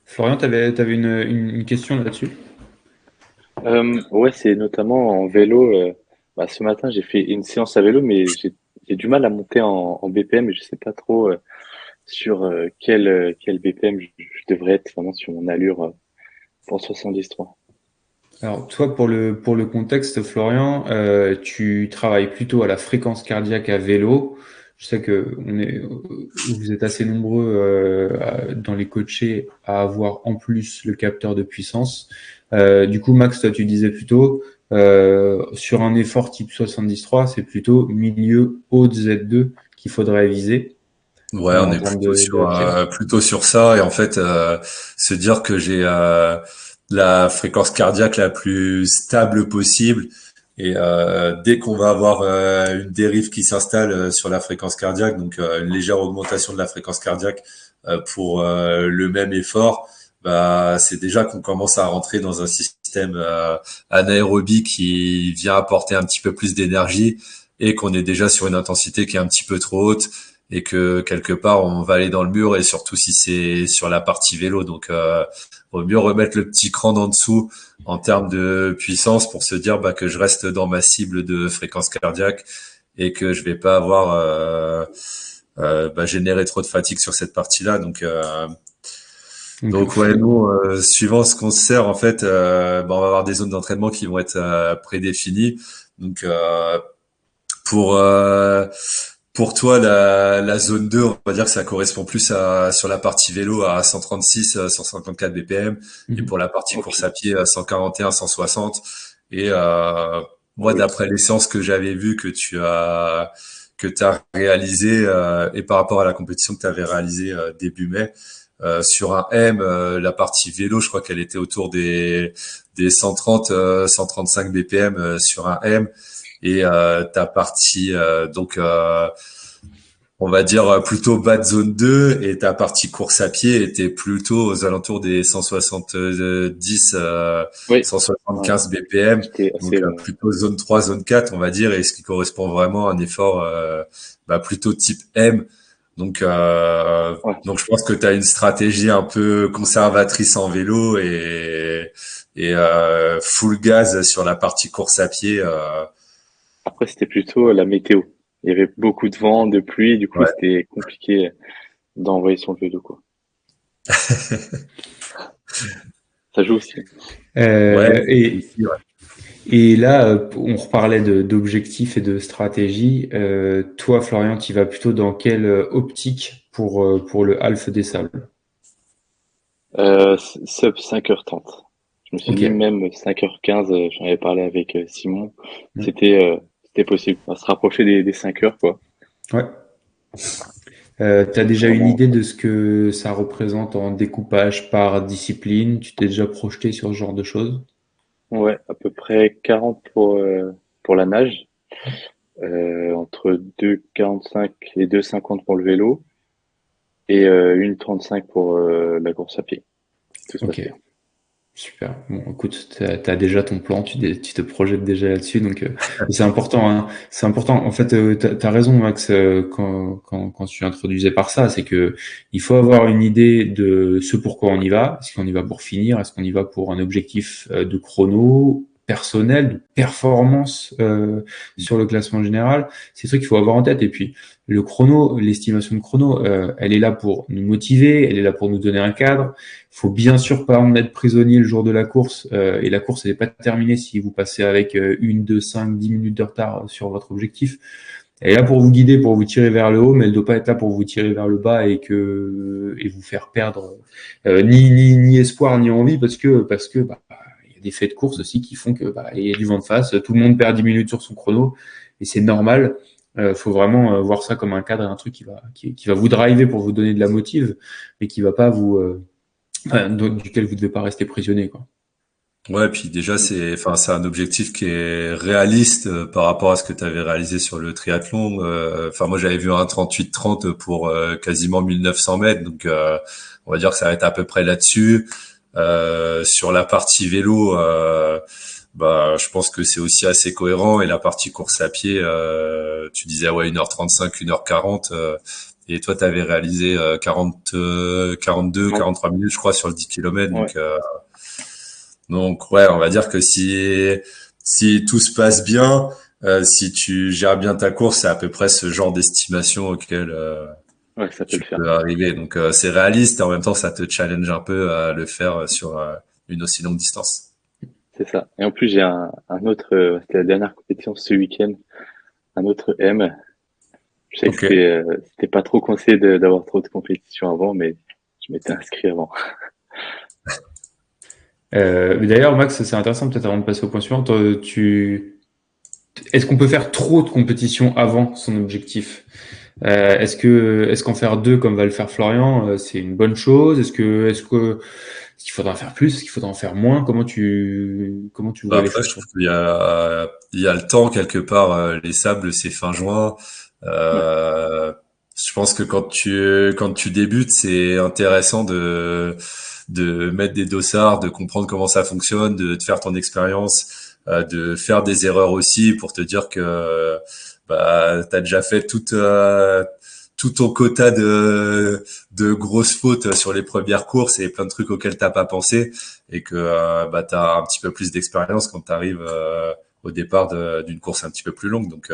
Florian, tu avais une question là-dessus? Ouais, c'est notamment en vélo. Ce matin, j'ai fait une séance à vélo, mais j'ai du mal à monter en BPM et je sais pas trop sur quel BPM je devrais être vraiment sur mon allure pour 73. Alors toi, pour le contexte, Florian, tu travailles plutôt à la fréquence cardiaque à vélo. Je sais que vous êtes assez nombreux dans les coachés à avoir en plus le capteur de puissance. Du coup, Max, toi, tu disais plutôt sur un effort type 73, c'est plutôt milieu haut de Z2 qu'il faudrait viser. Ouais, on est plutôt sur ça et en fait se dire que j'ai la fréquence cardiaque la plus stable possible et dès qu'on va avoir une dérive qui s'installe sur la fréquence cardiaque, donc une légère augmentation de la fréquence cardiaque pour le même effort, c'est déjà qu'on commence à rentrer dans un système anaérobie qui vient apporter un petit peu plus d'énergie et qu'on est déjà sur une intensité qui est un petit peu trop haute et que quelque part on va aller dans le mur et surtout si c'est sur la partie vélo, donc vaut mieux remettre le petit cran en dessous en termes de puissance pour se dire que je reste dans ma cible de fréquence cardiaque et que je vais pas avoir généré trop de fatigue sur cette partie-là. Donc ouais, nous, suivant ce qu'on se sert, en fait, on va avoir des zones d'entraînement qui vont être prédéfinies. Donc pour pour toi, la zone 2, on va dire que ça correspond plus sur la partie vélo à 136, 154 BPM, et pour la partie Ok. course à pied à 141, 160. Et Ah moi, oui. d'après les séances que j'avais vues que t'as réalisé et par rapport à la compétition que tu avais réalisée début mai, sur un M, la partie vélo, je crois qu'elle était autour des 130, 135 BPM sur un M. Et ta partie on va dire plutôt bas de zone 2 et ta partie course à pied était plutôt aux alentours des 170 Oui. Ouais. 175 BPM, J'étais donc assez loin. plutôt zone 3 zone 4 on va dire, et ce qui correspond vraiment à un effort plutôt type M. Donc Ouais. donc je pense que tu as une stratégie un peu conservatrice en vélo et full gaz sur la partie course à pied. Après, c'était plutôt la météo. Il y avait beaucoup de vent, de pluie, du coup, Ouais. c'était compliqué d'envoyer son vélo, quoi. Ça joue aussi. Ouais, Euh, et, aussi, ouais. et là, on reparlait d'objectifs et de stratégie. Toi, Florian, tu vas plutôt dans quelle optique pour le Half des Sables? Sub 5h30. Je me suis Ok. dit même 5h15, j'en avais parlé avec Simon, Mm. c'était possible. À se rapprocher des 5 heures, quoi. Ouais. T'as Donc déjà une vraiment, idée de ce que ça représente en découpage par discipline? Tu t'es déjà projeté sur ce genre de choses? ouais, à peu près 40 pour la nage, entre 2,45 et 2,50 pour le vélo, et 1,35 pour la course à pied, si tout se passe Ok. bien. Super. Bon, écoute, t'as déjà ton plan, tu te projettes déjà là-dessus, donc c'est important, hein. C'est important. En fait, t'as raison, Max, quand tu introduisais par ça, c'est que il faut avoir une idée de ce pourquoi on y va. Est-ce qu'on y va pour finir? Est-ce qu'on y va pour un objectif de chrono personnel, de performance sur le classement général? C'est ce truc qu'il faut avoir en tête. Et puis le chrono, l'estimation de chrono, elle est là pour nous motiver, elle est là pour nous donner un cadre. Faut bien sûr pas en être prisonnier le jour de la course, et la course elle n'est pas terminée si vous passez avec 1, 2, 5, 10 minutes de retard sur votre objectif. Elle est là pour vous guider, pour vous tirer vers le haut, mais elle ne doit pas être là pour vous tirer vers le bas et vous faire perdre ni espoir ni envie parce que bah, il y a des faits de course aussi qui font que bah, il y a du vent de face, tout le monde perd 10 minutes sur son chrono et c'est normal. Faut vraiment voir ça comme un cadre et un truc qui va vous driver pour vous donner de la motive, mais qui va pas duquel vous devez pas rester prisonnier, quoi. Ouais, puis déjà c'est un objectif qui est réaliste par rapport à ce que tu avais réalisé sur le triathlon. Enfin moi j'avais vu un 38-30 pour quasiment 1900 mètres, donc on va dire que ça va être à peu près là-dessus. Sur la partie vélo, je pense que c'est aussi assez cohérent, et la partie course à pied, tu disais ouais 1h35, 1h40. Et toi, tu avais réalisé 42, Ouais, 43 minutes, je crois, sur le 10 km. ouais, Donc ouais, on va dire que si tout se passe bien, si tu gères bien ta course, c'est à peu près ce genre d'estimation auquel ouais, ça peut tu le faire. peux arriver. Donc c'est réaliste et en même temps ça te challenge un peu à le faire sur une aussi longue distance. C'est ça. Et en plus, j'ai un autre, c'était la dernière compétition ce week-end, un autre M. Je sais que Ok. c'était pas trop conseillé d'avoir trop de compétitions avant, mais je m'étais inscrit avant. Mais d'ailleurs, Max, c'est intéressant peut-être avant de passer au point suivant. Est-ce qu'on peut faire trop de compétitions avant son objectif? Est-ce qu'en faire deux comme va le faire Florian, c'est une bonne chose? Est-ce qu'il faudra en faire plus? Est-ce qu'il faudra en faire moins? Comment tu vois les Après, je choses, trouve toi? il y a le temps quelque part. Les sables, c'est fin juin. Ouais, Je pense que quand tu débutes, c'est intéressant de mettre des dossards, de comprendre comment ça fonctionne, de te faire ton expérience, de faire des erreurs aussi pour te dire que t'as déjà fait tout ton quota de grosses fautes sur les premières courses et plein de trucs auxquels t'as pas pensé, et que t'as un petit peu plus d'expérience quand t'arrives au départ d'une course un petit peu plus longue. Donc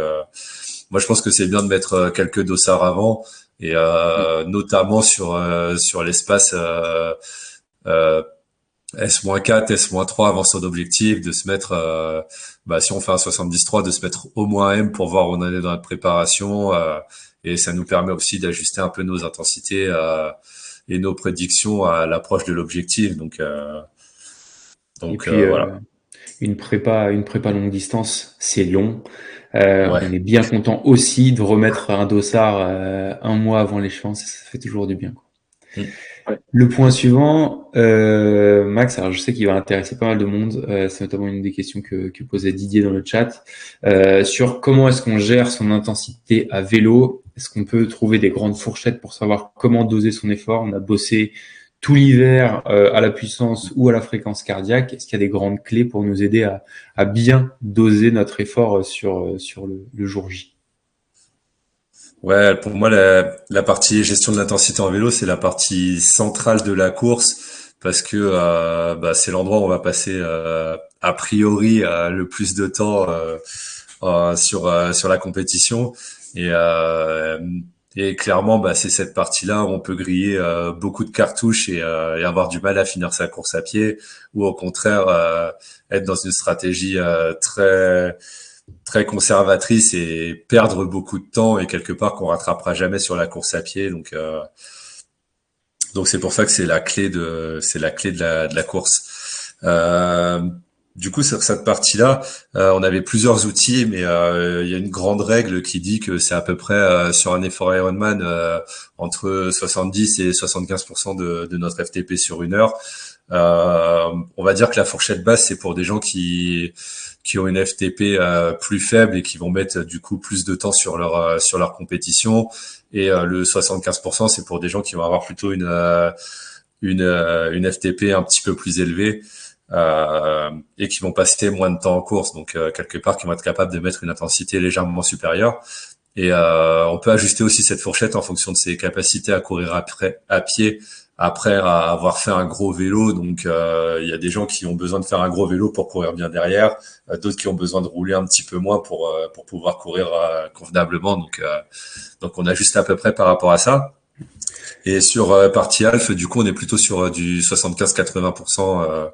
moi je pense que c'est bien de mettre quelques dossards avant, et mm, notamment sur l'espace euh, S-4, S-3 avant son objectif, de se mettre, si on fait un 73, de se mettre au moins M pour voir où on en est dans notre préparation. Et ça nous permet aussi d'ajuster un peu nos intensités et nos prédictions à l'approche de l'objectif. Et puis, Voilà. une prépa longue distance, c'est long. Ouais. On est bien content aussi de remettre un dossard un mois avant l'échéance, ça fait toujours du bien, quoi. Mm. Ouais. Le point suivant, Max, alors je sais qu'il va intéresser pas mal de monde, c'est notamment une des questions que posait Didier dans le chat, sur comment est-ce qu'on gère son intensité à vélo. Est-ce qu'on peut trouver des grandes fourchettes pour savoir comment doser son effort? On a bossé tout l'hiver à la puissance ou à la fréquence cardiaque. Est-ce qu'il y a des grandes clés pour nous aider à bien doser notre effort sur le jour J? Ouais, pour moi, la partie gestion de l'intensité en vélo, c'est la partie centrale de la course parce que c'est l'endroit où on va passer a priori le plus de temps sur la compétition et euh, et clairement, c'est cette partie-là où on peut griller beaucoup de cartouches et avoir du mal à finir sa course à pied ou au contraire être dans une stratégie très conservatrice et perdre beaucoup de temps et quelque part qu'on rattrapera jamais sur la course à pied. Donc c'est pour ça que c'est la clé de la course. Du coup, sur cette partie-là, on avait plusieurs outils, mais il y a une grande règle qui dit que c'est à peu près sur un effort Ironman entre 70 et 75% de notre FTP sur une heure. On va dire que la fourchette basse, c'est pour des gens qui ont une FTP plus faible et qui vont mettre du coup plus de temps sur leur compétition. Et le 75%, c'est pour des gens qui vont avoir plutôt une FTP un petit peu plus élevée et qui vont passer moins de temps en course. Donc quelque part, qui vont être capables de mettre une intensité légèrement supérieure. Et on peut ajuster aussi cette fourchette en fonction de ses capacités à courir à pied après avoir fait un gros vélo. Donc il y a des gens qui ont besoin de faire un gros vélo pour courir bien derrière, d'autres qui ont besoin de rouler un petit peu moins pour pouvoir courir convenablement. Donc on ajuste à peu près par rapport à ça. Et sur partie alpha, du coup, on est plutôt sur du 75-80%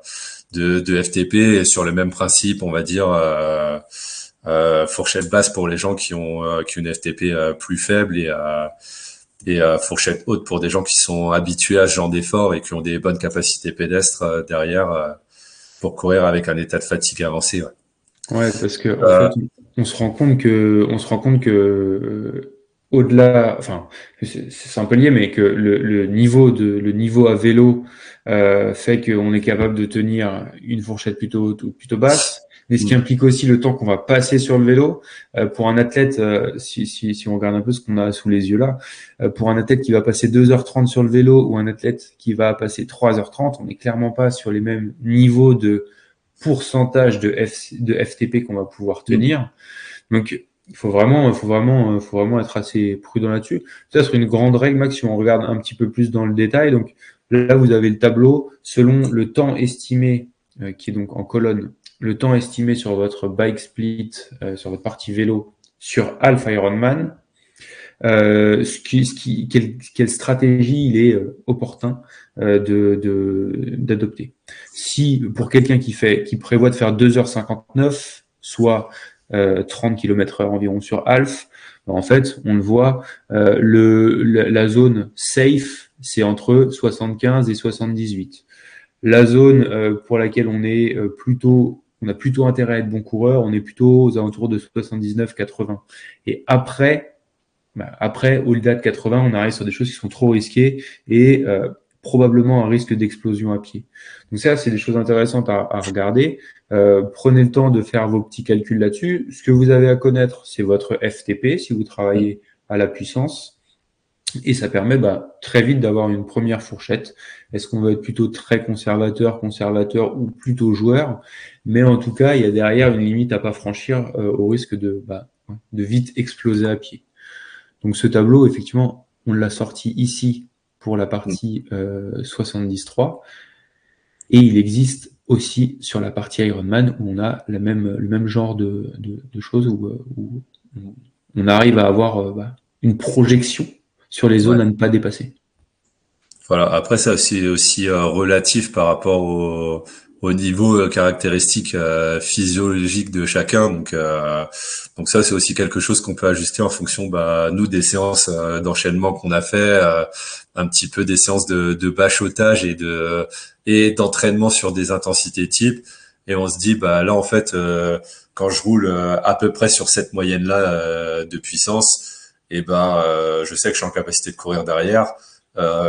de FTP et sur le même principe, on va dire. Fourchette basse pour les gens qui ont une FTP plus faible et fourchette haute pour des gens qui sont habitués à ce genre d'effort et qui ont des bonnes capacités pédestres derrière pour courir avec un état de fatigue avancé. Ouais, Ouais, parce que en fait, on se rend compte que au-delà, enfin, c'est un peu lié, mais que le niveau à vélo fait qu'on est capable de tenir une fourchette plutôt haute ou plutôt basse, mais ce qui implique aussi le temps qu'on va passer sur le vélo. Pour un athlète, si on regarde un peu ce qu'on a sous les yeux là, pour un athlète qui va passer 2h30 sur le vélo ou un athlète qui va passer 3h30, on n'est clairement pas sur les mêmes niveaux de pourcentage de FTP qu'on va pouvoir tenir. Donc, il faut vraiment être assez prudent là-dessus. Ça serait une grande règle, Max, si on regarde un petit peu plus dans le détail. Donc, là, vous avez le tableau selon le temps estimé, qui est donc en colonne, le temps estimé sur votre bike split, sur votre partie vélo, sur Alpha Ironman. Quelle stratégie il est opportun d'adopter. Si pour quelqu'un qui prévoit de faire 2h59, soit 30 km/h environ sur Alf, en fait, on le voit, la zone safe, c'est entre 75 et 78. La zone pour laquelle on a plutôt intérêt à être bon coureur, on est plutôt aux alentours de 79-80. Et après, au-delà de 80, on arrive sur des choses qui sont trop risquées et probablement un risque d'explosion à pied. Donc ça, c'est des choses intéressantes à regarder. Prenez le temps de faire vos petits calculs là-dessus. Ce que vous avez à connaître, c'est votre FTP si vous travaillez à la puissance. Et ça permet très vite d'avoir une première fourchette. Est-ce qu'on va être plutôt très conservateur ou plutôt joueur? Mais en tout cas, il y a derrière une limite à pas franchir au risque de vite exploser à pied. Donc ce tableau, effectivement, on l'a sorti ici pour la partie 73 et il existe aussi sur la partie Ironman où on a le même genre de choses où on arrive à avoir une projection sur les zones à ne pas dépasser. Voilà. Après, ça c'est aussi relatif par rapport au niveau caractéristique physiologique de chacun. Donc ça c'est aussi quelque chose qu'on peut ajuster en fonction, nous des séances d'enchaînement qu'on a fait, un petit peu des séances de bachotage et d'entraînement sur des intensités types. Et on se dit là en fait quand je roule à peu près sur cette moyenne là de puissance, je sais que je suis en capacité de courir derrière.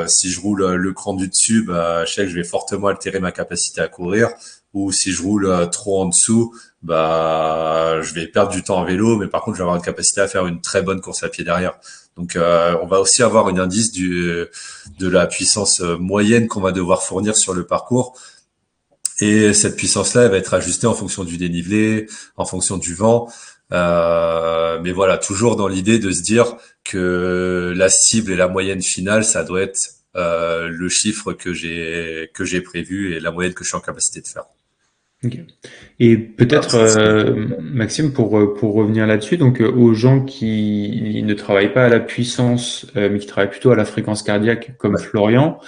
Si je roule le cran du dessus, je sais que je vais fortement altérer ma capacité à courir. Ou si je roule trop en dessous, je vais perdre du temps en vélo, mais par contre, je vais avoir une capacité à faire une très bonne course à pied derrière. Donc, on va aussi avoir un indice de la puissance moyenne qu'on va devoir fournir sur le parcours. Et cette puissance-là, elle va être ajustée en fonction du dénivelé, en fonction du vent. Mais voilà, toujours dans l'idée de se dire que la cible et la moyenne finale, ça doit être le chiffre que j'ai prévu et la moyenne que je suis en capacité de faire. Okay. Et peut-être, Maxime, pour revenir là-dessus, donc aux gens qui ne travaillent pas à la puissance, mais qui travaillent plutôt à la fréquence cardiaque, comme Florian,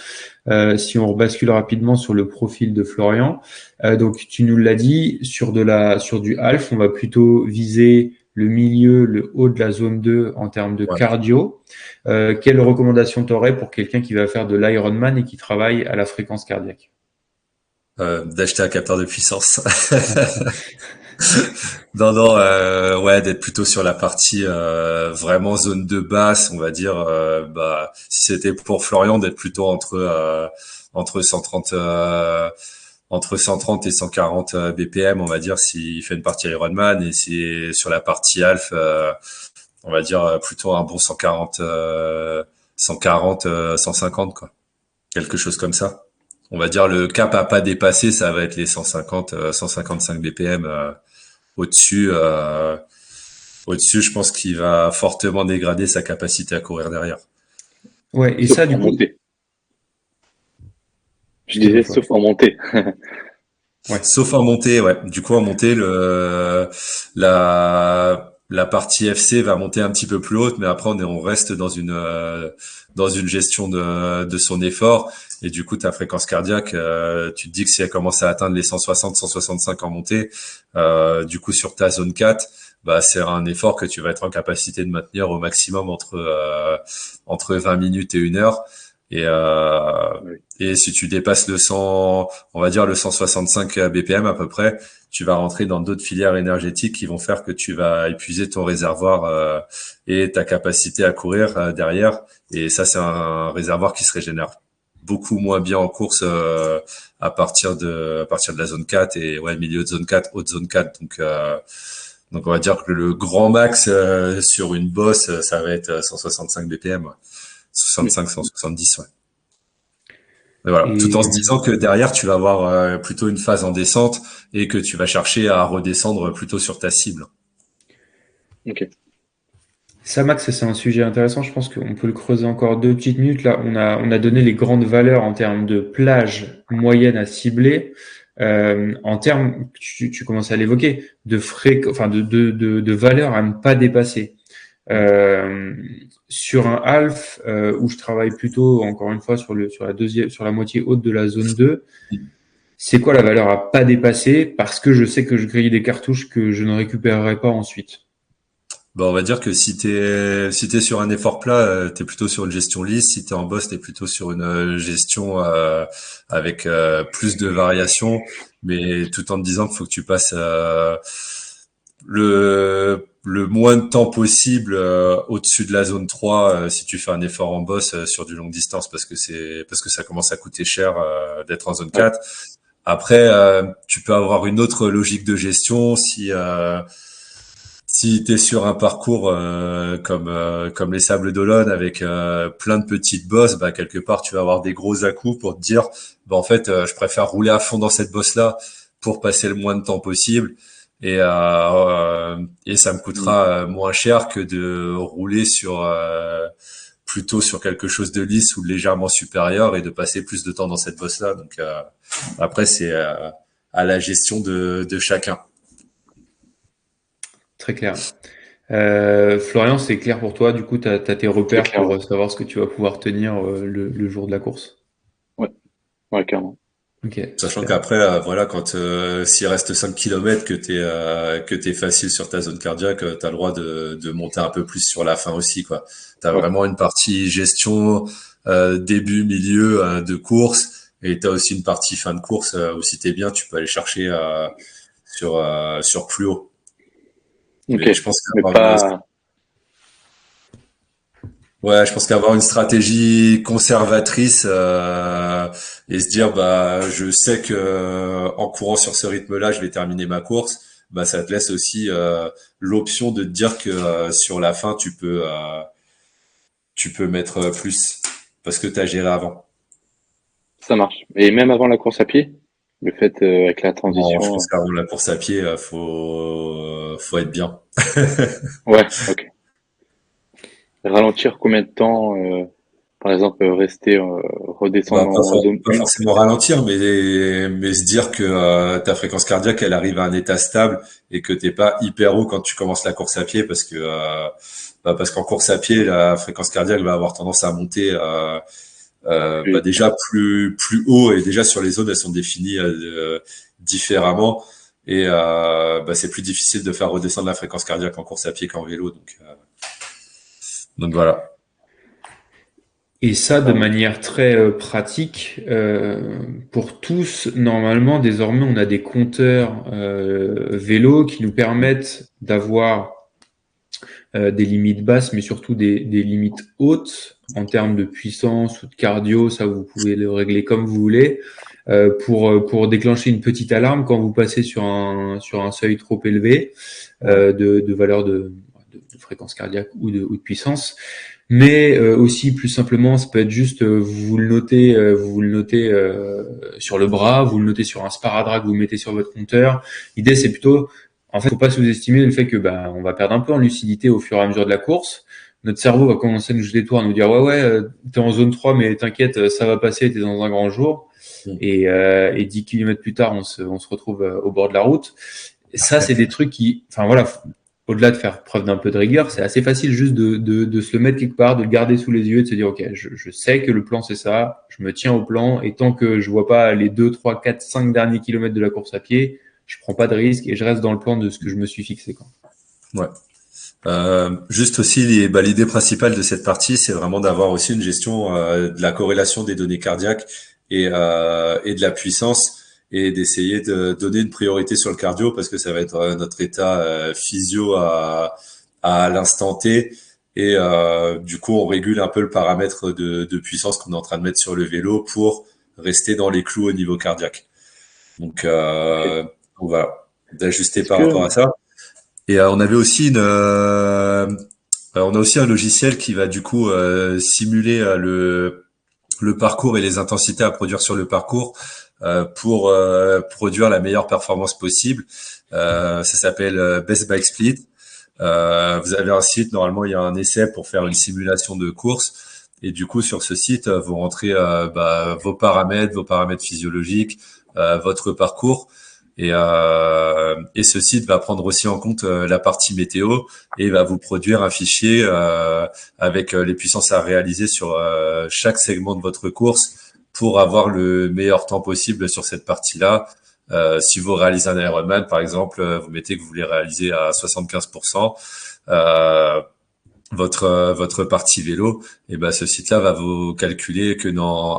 si on rebascule rapidement sur le profil de Florian, donc tu nous l'as dit, sur du half, on va plutôt viser le milieu, le haut de la zone 2 en termes de cardio. Quelle recommandation t'aurais pour quelqu'un qui va faire de l'Ironman et qui travaille à la fréquence cardiaque? D'acheter un capteur de puissance. Non, d'être plutôt sur la partie vraiment zone de basse, on va dire. Si c'était pour Florian, d'être plutôt entre 130 entre 130 et 140 BPM, on va dire, s'il fait une partie Ironman, et c'est sur la partie Half, on va dire plutôt un bon 140, 150 quoi, quelque chose comme ça. On va dire le cap à pas dépasser, ça va être les 150, 155 BPM. Au-dessus, je pense qu'il va fortement dégrader sa capacité à courir derrière. Ouais, et ça, du coup. Je disais, sauf en montée. Ouais. Sauf en montée, ouais. Du coup, en montée, la partie FC va monter un petit peu plus haute, mais après, on reste dans une gestion de son effort. Et du coup, ta fréquence cardiaque, tu te dis que si elle commence à atteindre les 160, 165 en montée, du coup, sur ta zone 4, c'est un effort que tu vas être en capacité de maintenir au maximum entre 20 minutes et 1 heure. Et si tu dépasses on va dire le 165 BPM à peu près, tu vas rentrer dans d'autres filières énergétiques qui vont faire que tu vas épuiser ton réservoir et ta capacité à courir derrière. Et ça, c'est un réservoir qui se régénère beaucoup moins bien en course à partir de la zone 4 et milieu de zone 4, haute zone 4. Donc on va dire que le grand max sur une bosse, ça va être 165 BPM. 65, 170, ouais. Mais voilà, tout en se disant que derrière, tu vas avoir plutôt une phase en descente et que tu vas chercher à redescendre plutôt sur ta cible. Ok. Ça, Max, c'est un sujet intéressant. Je pense qu'on peut le creuser encore 2 petites minutes. Là, on a donné les grandes valeurs en termes de plage moyenne à cibler. En termes, tu commences à l'évoquer, de valeurs à ne pas dépasser. Sur un half où je travaille plutôt encore une fois sur la moitié haute de la zone 2, c'est quoi la valeur à pas dépasser parce que je sais que je grille des cartouches que je ne récupérerai pas ensuite? On va dire que si t'es sur un effort plat, t'es plutôt sur une gestion lisse. Si t'es en boss, t'es plutôt sur une gestion avec plus de variations, mais tout en te disant qu'il faut que tu passes le moins de temps possible au-dessus de la zone 3 si tu fais un effort en boss sur du longue distance parce que ça commence à coûter cher d'être en zone 4. Après tu peux avoir une autre logique de gestion si t'es sur un parcours comme les Sables d'Olonne avec plein de petites bosses, quelque part tu vas avoir des gros à-coups pour te dire en fait je préfère rouler à fond dans cette bosse là pour passer le moins de temps possible et ça me coûtera moins cher que de rouler plutôt sur quelque chose de lisse ou légèrement supérieur et de passer plus de temps dans cette bosse là. Donc après c'est à la gestion de chacun. Très clair. Florian, c'est clair pour toi, du coup, tu as tes repères pour savoir ce que tu vas pouvoir tenir le jour de la course. Ouais, clairement. Ok. Sachant Super. qu'après, voilà, quand s'il reste 5 kilomètres que t'es facile sur ta zone cardiaque, t'as le droit de monter un peu plus sur la fin aussi, quoi. T'as Ouais. vraiment une partie gestion, début, milieu de course, et t'as aussi une partie fin de course où si t'es bien, tu peux aller chercher sur plus haut. Ok. Mais je pense Mais qu'avoir une pas. Ouais, je pense qu'avoir une stratégie conservatrice et se dire bah je sais que en courant sur ce rythme-là, je vais terminer ma course, bah ça te laisse aussi l'option de te dire que sur la fin tu peux mettre plus parce que tu as géré avant. Ça marche. Et même avant la course à pied, le fait avec la Non, je pense transition. qu'avant la course à pied, faut être bien. Ouais, ok. Ralentir combien de temps, par exemple, rester, Bah, redescendre en zone pas 1. forcément ralentir, mais se dire que ta fréquence cardiaque, elle arrive à un état stable et que t'es pas hyper haut quand tu commences la course à pied parce qu'en course à pied, la fréquence cardiaque va avoir tendance à monter Plus vite. déjà plus haut et déjà sur les zones, elles sont définies différemment et c'est plus difficile de faire redescendre la fréquence cardiaque en course à pied qu'en vélo. Donc voilà. Et ça, de Ça marche. manière très pratique, pour tous, normalement, désormais, on a des compteurs vélo qui nous permettent d'avoir des limites basses, mais surtout des limites hautes en termes de puissance ou de cardio. Ça, vous pouvez le régler comme vous voulez pour déclencher une petite alarme quand vous passez sur un seuil trop élevé Ouais. de valeur de fréquence cardiaque ou de puissance. Mais aussi plus simplement, ça peut être juste vous le notez sur le bras, vous le notez sur un sparadrap que vous mettez sur votre compteur. L'idée c'est plutôt, en fait, faut pas sous-estimer le fait que on va perdre un peu en lucidité au fur et à mesure de la course. Notre cerveau va commencer à nous jeter des tours, à nous dire ouais t'es en zone 3 mais t'inquiète ça va passer, t'es dans un grand jour. Mm. Et 10 kilomètres plus tard on se retrouve au bord de la route. Et ça c'est des trucs qui, enfin voilà, au-delà de faire preuve d'un peu de rigueur, c'est assez facile juste de se le mettre quelque part, de le garder sous les yeux et de se dire, OK, je sais que le plan, c'est ça, je me tiens au plan, et tant que je vois pas les 2, 3, 4, 5 derniers kilomètres de la course à pied, je prends pas de risque et je reste dans le plan de ce que je me suis fixé, quoi. Ouais. Juste aussi, l'idée principale de cette partie, c'est vraiment d'avoir aussi une gestion de la corrélation des données cardiaques et de la puissance et d'essayer de donner une priorité sur le cardio parce que ça va être notre état physio à l'instant T et du coup, on régule un peu le paramètre de puissance qu'on est en train de mettre sur le vélo pour rester dans les clous au niveau cardiaque. Donc, Ok. voilà, d'ajuster Est-ce par rapport à que, ça. Et on a aussi un logiciel qui va du coup simuler le parcours et les intensités à produire sur le parcours pour produire la meilleure performance possible. Ça s'appelle Best Bike Split. Vous avez un site, normalement il y a un essai pour faire une simulation de course. Et du coup sur ce site, vous rentrez vos paramètres physiologiques, votre parcours. Et ce site va prendre aussi en compte la partie météo et va vous produire un fichier avec les puissances à réaliser sur chaque segment de votre course pour avoir le meilleur temps possible sur cette partie-là. Si vous réalisez un Ironman, par exemple, vous mettez que vous voulez réaliser à 75%. Votre partie vélo, et ben ce site-là va vous calculer que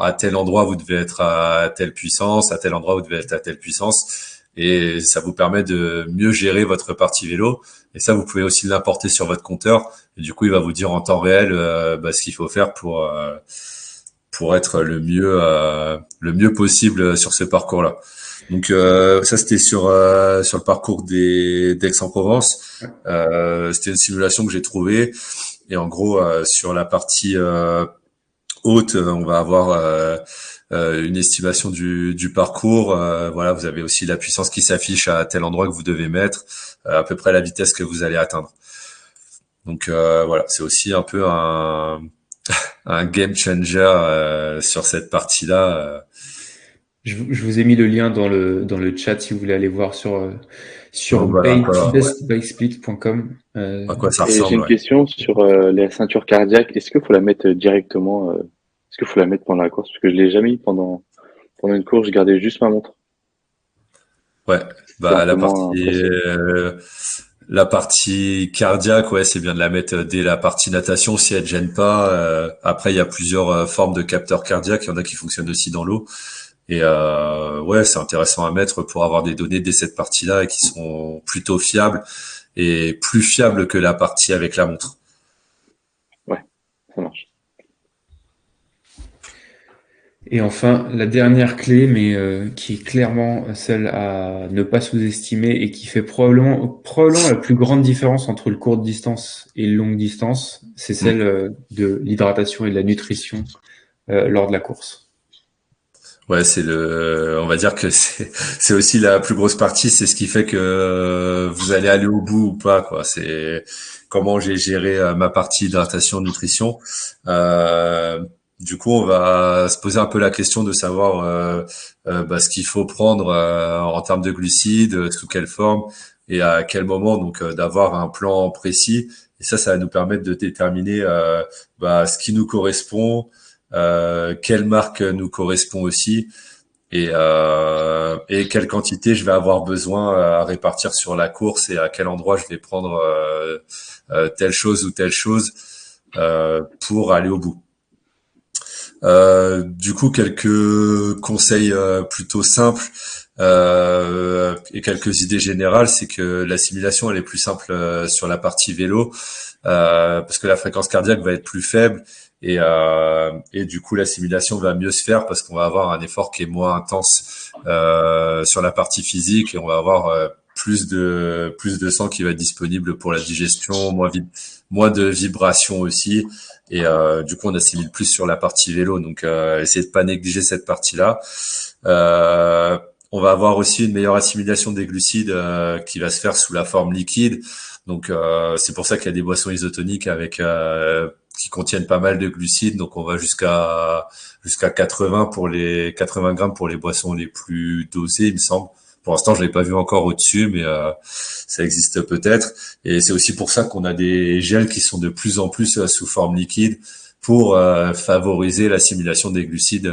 à tel endroit vous devez être à telle puissance, à tel endroit vous devez être à telle puissance, et ça vous permet de mieux gérer votre partie vélo. Et ça, vous pouvez aussi l'importer sur votre compteur, et du coup, il va vous dire en temps réel ce qu'il faut faire pour être le mieux possible sur ce parcours-là. Donc ça c'était sur le parcours d'Aix-en-Provence. C'était une simulation que j'ai trouvée et en gros sur la partie haute, on va avoir une estimation du parcours. Voilà, vous avez aussi la puissance qui s'affiche à tel endroit que vous devez mettre, à peu près la vitesse que vous allez atteindre. Donc voilà, c'est aussi un peu un game changer sur cette partie-là. Je vous ai mis le lien dans le chat si vous voulez aller voir sur Voilà bestbikesplit.com. à quoi ça et j'ai ressemble. une Ouais. question sur la ceinture cardiaque. Est-ce qu'il faut la mettre directement, est-ce qu'il faut la mettre pendant la course? Parce que je l'ai jamais mis pendant Pendant une course, je gardais juste ma montre. Ouais, C'était un bah peu moins précieux. la partie cardiaque, ouais, c'est bien de la mettre dès la partie natation si elle gêne pas. Après, il y a plusieurs formes de capteurs cardiaques. Il y en a qui fonctionnent aussi dans l'eau. Et ouais, c'est intéressant à mettre pour avoir des données dès cette partie-là et qui sont plutôt fiables et plus fiables que la partie avec la montre. Ouais, ça marche. Et enfin, la dernière clé, mais qui est clairement celle à ne pas sous-estimer et qui fait probablement la plus grande différence entre le courte distance et le longue distance, c'est Mm. celle de l'hydratation et de la nutrition lors de la course. Ouais, on va dire que c'est aussi la plus grosse partie. C'est ce qui fait que vous allez aller au bout ou pas, quoi. C'est comment j'ai géré ma partie hydratation, nutrition. Euh, du coup, on va se poser un peu la question de savoir bah, ce qu'il faut prendre en termes de glucides, sous quelle forme et à quel moment. Donc, d'avoir un plan précis. Et ça va nous permettre de déterminer bah, ce qui nous correspond, quelle marque nous correspond aussi et quelle quantité je vais avoir besoin à répartir sur la course et à quel endroit je vais prendre telle chose ou telle chose pour aller au bout. Du coup, quelques conseils plutôt simples et quelques idées générales, c'est que l'assimilation elle est plus simple sur la partie vélo parce que la fréquence cardiaque va être plus faible et du coup l'assimilation va mieux se faire parce qu'on va avoir un effort qui est moins intense sur la partie physique et on va avoir plus de sang qui va être disponible pour la digestion, moins de vibrations aussi et du coup on assimile plus sur la partie vélo donc essayez de pas négliger cette partie-là. Euh, on va avoir aussi une meilleure assimilation des glucides qui va se faire sous la forme liquide. Donc c'est pour ça qu'il y a des boissons isotoniques avec qui contiennent pas mal de glucides. Donc on va jusqu'à 80 pour les 80 grammes pour les boissons les plus dosées, il me semble. Pour l'instant, je l'ai pas vu encore au-dessus, mais ça existe peut-être. Et c'est aussi pour ça qu'on a des gels qui sont de plus en plus sous forme liquide pour favoriser l'assimilation des glucides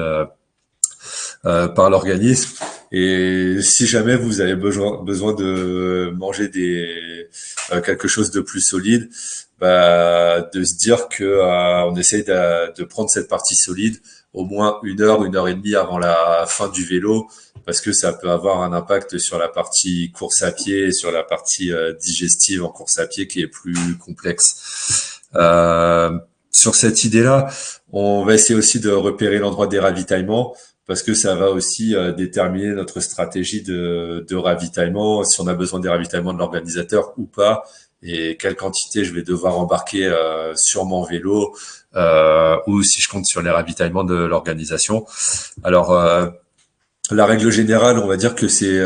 par l'organisme. Et si jamais vous avez besoin de manger quelque chose de plus solide, bah, de se dire que on essaye de prendre cette partie solide au moins 1 heure et demie avant la fin du vélo, parce que ça peut avoir un impact sur la partie course à pied et sur la partie digestive en course à pied qui est plus complexe. Sur cette idée-là, on va essayer aussi de repérer l'endroit des ravitaillements parce que ça va aussi déterminer notre stratégie de ravitaillement, si on a besoin des ravitaillements de l'organisateur ou pas, et quelle quantité je vais devoir embarquer sur mon vélo, ou si je compte sur les ravitaillements de l'organisation. Alors, la règle générale, on va dire que c'est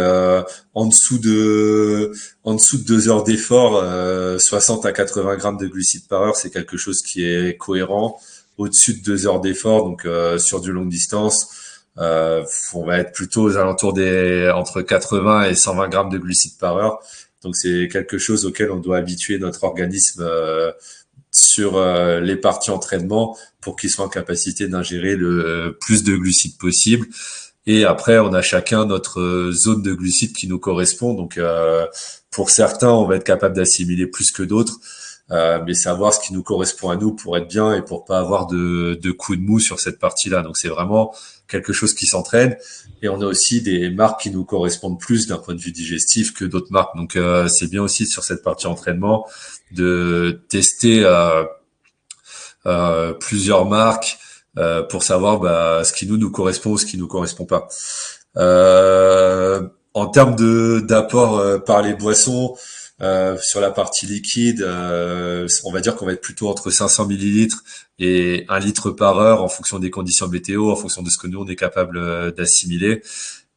en dessous de 2 heures d'effort, 60 à 80 grammes de glucides par heure, c'est quelque chose qui est cohérent. Au-dessus de 2 heures d'effort, donc sur du longue distance, on va être plutôt aux alentours des entre 80 et 120 grammes de glucides par heure. Donc c'est quelque chose auquel on doit habituer notre organisme sur les parties entraînement pour qu'il soit en capacité d'ingérer le plus de glucides possible. Et après, on a chacun notre zone de glucides qui nous correspond. Donc, pour certains, on va être capable d'assimiler plus que d'autres, mais savoir ce qui nous correspond à nous pour être bien et pour pas avoir de coups de mou sur cette partie-là. Donc, c'est vraiment quelque chose qui s'entraîne. Et on a aussi des marques qui nous correspondent plus d'un point de vue digestif que d'autres marques. Donc, c'est bien aussi sur cette partie entraînement de tester plusieurs marques pour savoir bah, ce qui nous correspond ou ce qui nous correspond pas. En termes de d'apport par les boissons, sur la partie liquide, on va dire qu'on va être plutôt entre 500 millilitres et 1 litre par heure en fonction des conditions météo, en fonction de ce que nous on est capable d'assimiler.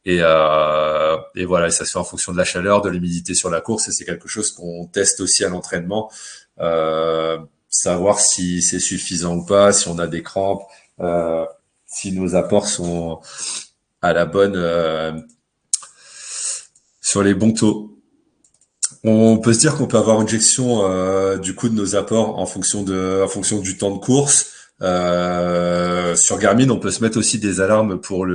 Et voilà, et ça se fait en fonction de la chaleur, de l'humidité sur la course, et c'est quelque chose qu'on teste aussi à l'entraînement. Savoir si c'est suffisant ou pas, si on a des crampes, si nos apports sont à la bonne, sur les bons taux. On peut se dire qu'on peut avoir une gestion du coup de nos apports en fonction du temps de course. Sur Garmin, on peut se mettre aussi des alarmes pour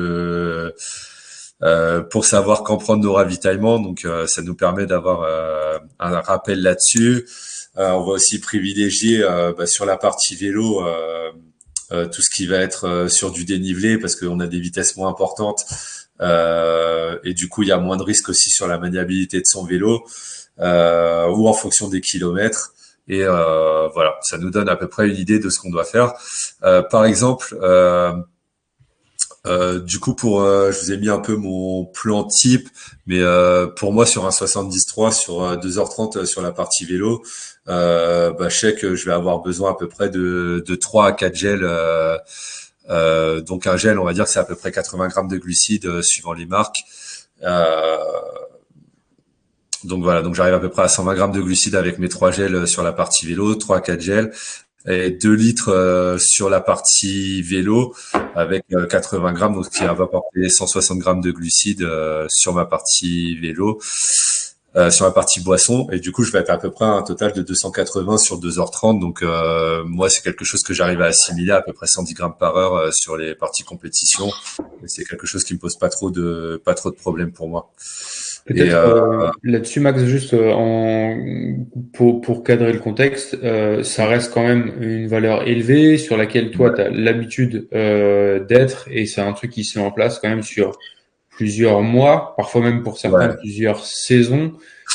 savoir quand prendre nos ravitaillements. Donc, ça nous permet d'avoir un rappel là-dessus. On va aussi privilégier sur la partie vélo tout ce qui va être sur du dénivelé parce qu'on a des vitesses moins importantes et du coup il y a moins de risques aussi sur la maniabilité de son vélo ou en fonction des kilomètres. Et voilà, ça nous donne à peu près une idée de ce qu'on doit faire. Par exemple, du coup, je vous ai mis un peu mon plan type, mais pour moi, sur un 73, sur 2h30 sur la partie vélo, je sais que je vais avoir besoin à peu près de 3 à 4 gels. Donc un gel, on va dire que c'est à peu près 80 grammes de glucides suivant les marques. Donc voilà, donc j'arrive à peu près à 120 grammes de glucides avec mes 3 gels sur la partie vélo, 3 à 4 gels. Et 2 litres sur la partie vélo avec 80 grammes, donc qui va apporter 160 grammes de glucides sur ma partie vélo, sur ma partie boisson. Et du coup, je vais être à peu près à un total de 280 sur 2h30. Donc moi, c'est quelque chose que j'arrive à assimiler à peu près 110 grammes par heure sur les parties compétition. Et c'est quelque chose qui me pose pas trop de problème pour moi. Peut-être là-dessus, Max, juste pour cadrer le contexte, ça reste quand même une valeur élevée sur laquelle toi, tu as l'habitude d'être, et c'est un truc qui se met en place quand même sur plusieurs mois, parfois même pour certains plusieurs saisons.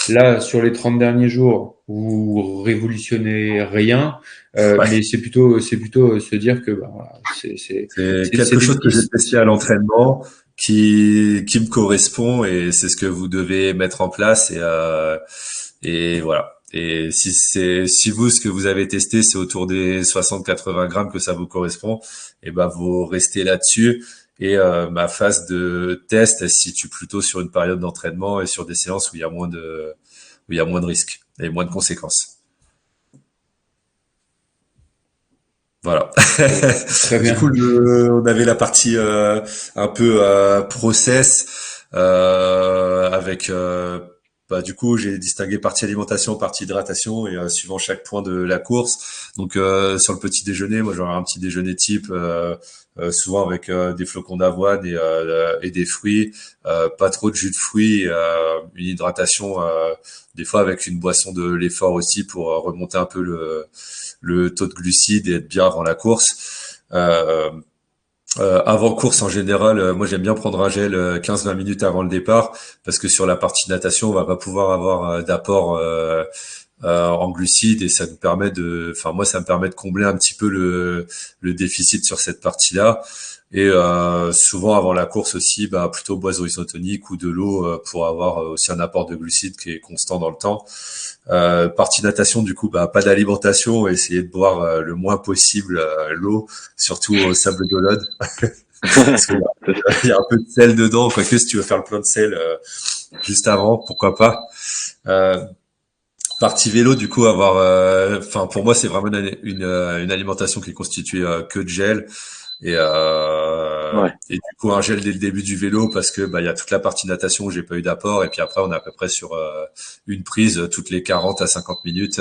Là, sur les 30 derniers jours, vous révolutionnez rien, mais c'est plutôt se dire que voilà, c'est quelque chose que j'ai testé à l'entraînement qui me correspond et c'est ce que vous devez mettre en place et voilà. Et si vous, ce que vous avez testé, c'est autour des 60-80 grammes que ça vous correspond, et ben, vous restez là-dessus. Et ma phase de test, elle se situe plutôt sur une période d'entraînement et sur des séances où il y a moins de risques et moins de conséquences. Voilà. Très bien. Du coup, on avait la partie un peu process avec du coup, j'ai distingué partie alimentation, partie hydratation et suivant chaque point de la course. Donc sur le petit déjeuner, moi j'aurais un petit déjeuner type souvent avec des flocons d'avoine et des fruits, pas trop de jus de fruits, une hydratation des fois avec une boisson de l'effort aussi pour remonter un peu le taux de glucides et être bien avant la course. Avant course en général, moi j'aime bien prendre un gel 15-20 minutes avant le départ parce que sur la partie natation, on va pas pouvoir avoir d'apport en glucides et ça nous permet moi ça me permet de combler un petit peu le déficit sur cette partie-là. Et souvent avant la course aussi, plutôt boisson isotonique ou de l'eau pour avoir aussi un apport de glucides qui est constant dans le temps. Partie natation, du coup, pas d'alimentation, essayer de boire le moins possible l'eau, surtout au sable d'Olonne. Parce qu'il y a un peu de sel dedans, quoique si tu veux faire le plein de sel juste avant, pourquoi pas. Partie vélo, du coup, pour moi, c'est vraiment une alimentation qui est constituée que de gel. Et du coup un gel dès le début du vélo parce que il y a toute la partie natation où j'ai pas eu d'apport et puis après on est à peu près sur une prise toutes les 40 à 50 minutes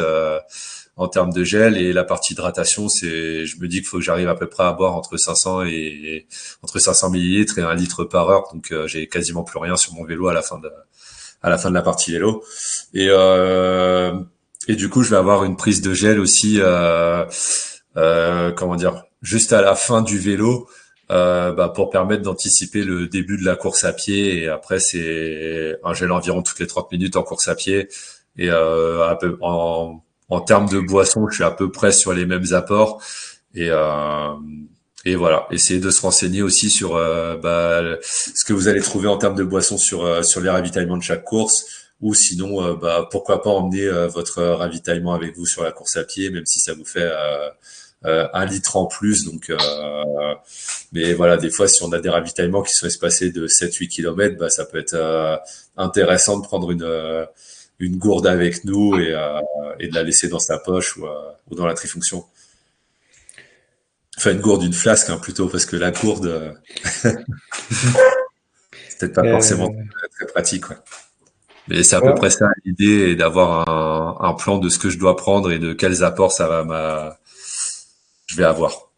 en termes de gel et la partie hydratation je me dis qu'il faut que j'arrive à peu près à boire entre 500 millilitres et 1 litre par heure donc j'ai quasiment plus rien sur mon vélo à la fin de la partie vélo et du coup je vais avoir une prise de gel aussi juste à la fin du vélo pour permettre d'anticiper le début de la course à pied et après c'est un gel environ toutes les 30 minutes en course à pied et en termes de boisson je suis à peu près sur les mêmes apports et voilà, essayer de se renseigner aussi sur ce que vous allez trouver en termes de boissons sur les ravitaillements de chaque course ou sinon pourquoi pas emmener votre ravitaillement avec vous sur la course à pied même si ça vous fait 1 litre en plus donc mais voilà des fois si on a des ravitaillements qui sont espacés de 7-8 km ça peut être intéressant de prendre une gourde avec nous et de la laisser dans sa poche ou dans la trifonction. Enfin une gourde, une flasque plutôt parce que la gourde c'est peut-être pas forcément très pratique quoi. Mais c'est à peu près ça l'idée et d'avoir un plan de ce que je dois prendre et de quels apports je vais avoir.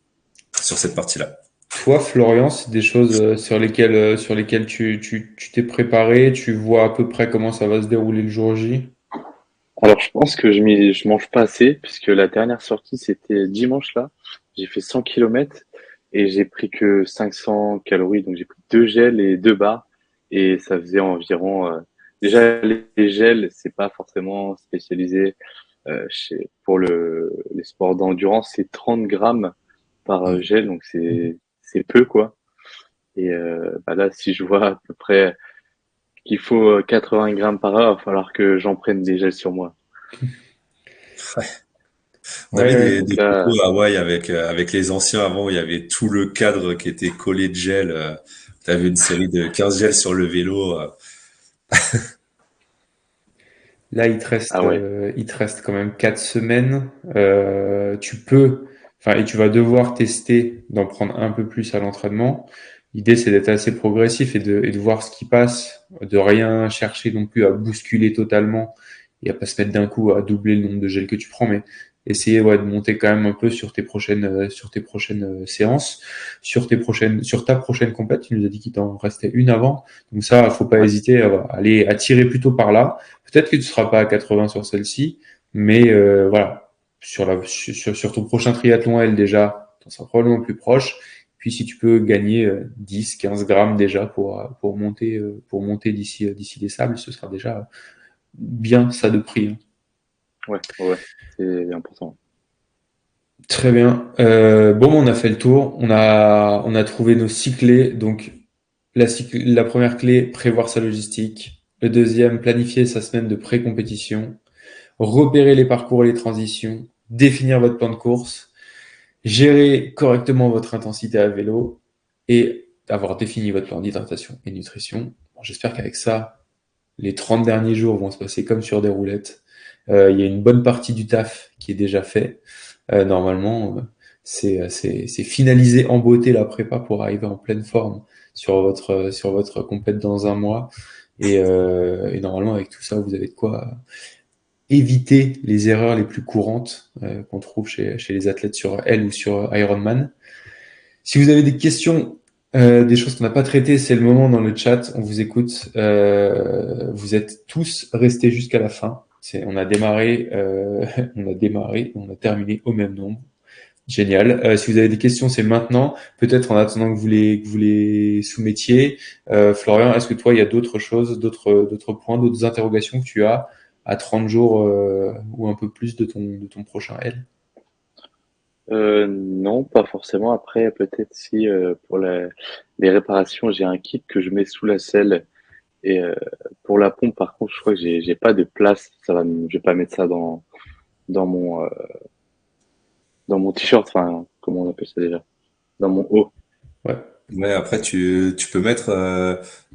sur cette partie-là. Toi, Florian, c'est des choses sur lesquelles tu t'es préparé, tu vois à peu près comment ça va se dérouler le jour J. Alors, je pense que je mange pas assez, puisque la dernière sortie, c'était dimanche là. J'ai fait 100 kilomètres et j'ai pris que 500 calories. Donc, j'ai pris deux gels et deux barres. Et ça faisait environ, déjà, les gels, c'est pas forcément spécialisé, pour les sports d'endurance. C'est 30 grammes par Mm. gel. Donc, c'est peu, quoi. Et, bah là, si je vois à peu près qu'il faut 80 grammes par heure, il va falloir que j'en prenne des gels sur moi. On Ouais, avait ouais. Donc des là, photos à Hawaï avec les anciens avant, où il y avait tout le cadre qui était collé de gel. Tu avais une série de 15 gels sur le vélo. Là, ah ouais. il te reste quand même 4 semaines. Tu peux, enfin, et tu vas devoir tester d'en prendre un peu plus à l'entraînement. L'idée, c'est d'être assez progressif et de voir ce qui passe, de rien chercher non plus à bousculer totalement et à pas se mettre d'un coup à doubler le nombre de gels que tu prends, mais essayer, ouais, de monter quand même un peu sur tes prochaines séances, sur ta prochaine compète. Tu nous as dit qu'il t'en restait une avant. Donc ça, faut pas Ouais. hésiter à aller à tirer plutôt par là. Peut-être que tu seras pas à 80 sur celle-ci, mais voilà, sur ton prochain triathlon L déjà, tu en seras probablement plus proche. Puis si tu peux gagner 10, 15 grammes déjà pour monter d'ici les sables, ce sera déjà bien ça de prix, hein. Ouais, ouais, ouais, c'est important. Très bien. Bon, on a fait le tour. On a trouvé nos 6 clés. Donc, la première clé, prévoir sa logistique. Le deuxième, planifier sa semaine de pré-compétition. Repérer les parcours et les transitions. Définir votre plan de course. Gérer correctement votre intensité à vélo. Et avoir défini votre plan d'hydratation et nutrition. Bon, j'espère qu'avec ça, les 30 derniers jours vont se passer comme sur des roulettes. Il y a une bonne partie du taf qui est déjà fait. Normalement, c'est finaliser en beauté la prépa pour arriver en pleine forme sur votre compète dans un mois. Et normalement, avec tout ça, vous avez de quoi éviter les erreurs les plus courantes qu'on trouve chez les athlètes sur L ou sur Ironman. Si vous avez des questions, des choses qu'on n'a pas traitées, c'est le moment dans le chat. On vous écoute. Vous êtes tous restés jusqu'à la fin. On a démarré, on a terminé au même nombre. Génial. Si vous avez des questions, c'est maintenant. Peut-être en attendant que vous les soumettiez. Florian, est-ce que toi, il y a d'autres choses, d'autres points, d'autres interrogations que tu as à 30 jours ou un peu plus de ton prochain L? Non, pas forcément. Après, peut-être si pour les réparations, j'ai un kit que je mets sous la selle. Et pour la pompe, par contre, je crois que j'ai pas de place. Je vais pas mettre ça dans mon dans mon t-shirt. Enfin, comment on appelle ça déjà? Dans mon haut. Ouais. Ouais, après tu peux mettre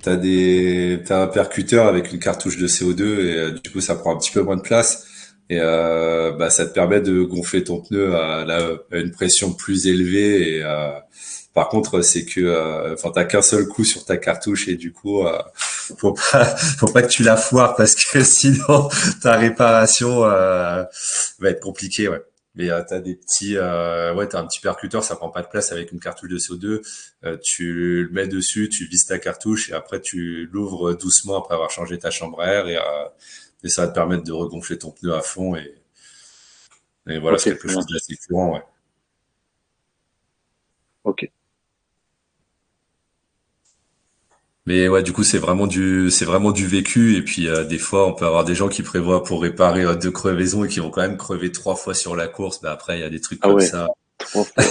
t'as un percuteur avec une cartouche de CO2 et du coup ça prend un petit peu moins de place et bah ça te permet de gonfler ton pneu à une pression plus élevée et par contre c'est que enfin t'as qu'un seul coup sur ta cartouche et du coup faut pas que tu la foires parce que sinon ta réparation va être compliquée, ouais. Mais t'as des petits ouais, t'as un petit percuteur, ça prend pas de place avec une cartouche de CO2. Tu le mets dessus, tu vises ta cartouche et après tu l'ouvres doucement après avoir changé ta chambre à air et ça va te permettre de regonfler ton pneu à fond et voilà, Ok, c'est quelque ça chose marche. d'assez courant, ouais. Ok. Mais ouais, du coup, c'est vraiment du vécu et puis des fois, on peut avoir des gens qui prévoient pour réparer deux crevaisons et qui vont quand même crever 3 fois sur la course. Bah après, il y a des trucs Ah comme ouais, ça. 3 fois.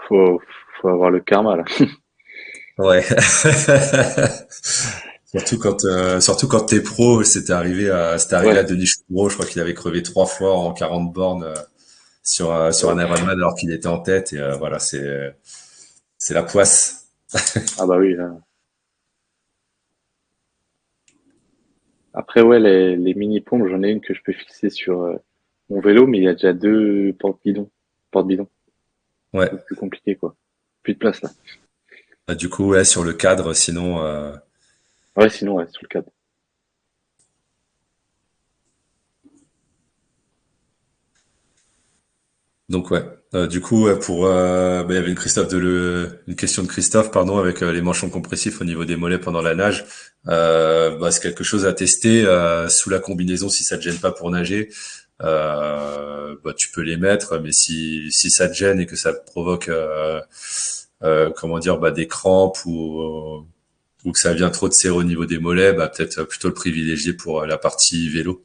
Faut, faut avoir le karma là. Ouais. Surtout quand t'es pro, c'était arrivé à Ouais. Denis Choubreau, je crois qu'il avait crevé 3 fois en 40 bornes sur un Oh. Ironman alors qu'il était en tête et voilà, c'est la poisse. Ah bah oui. Là. Après ouais, les mini pompes, j'en ai une que je peux fixer sur mon vélo, mais il y a déjà deux porte-bidons. Porte-bidons. Ouais. C'est plus compliqué quoi. Plus de place là. Bah, du coup, ouais, sur le cadre, sinon Ouais, sinon ouais, sur le cadre. Donc ouais. Du coup, pour il y avait une question de Christophe, pardon, avec les manchons compressifs au niveau des mollets pendant la nage. C'est quelque chose à tester sous la combinaison si ça te gêne pas pour nager. Tu peux les mettre, mais si ça te gêne et que ça te provoque des crampes ou que ça vient trop te serrer au niveau des mollets, peut-être plutôt le privilégier pour la partie vélo.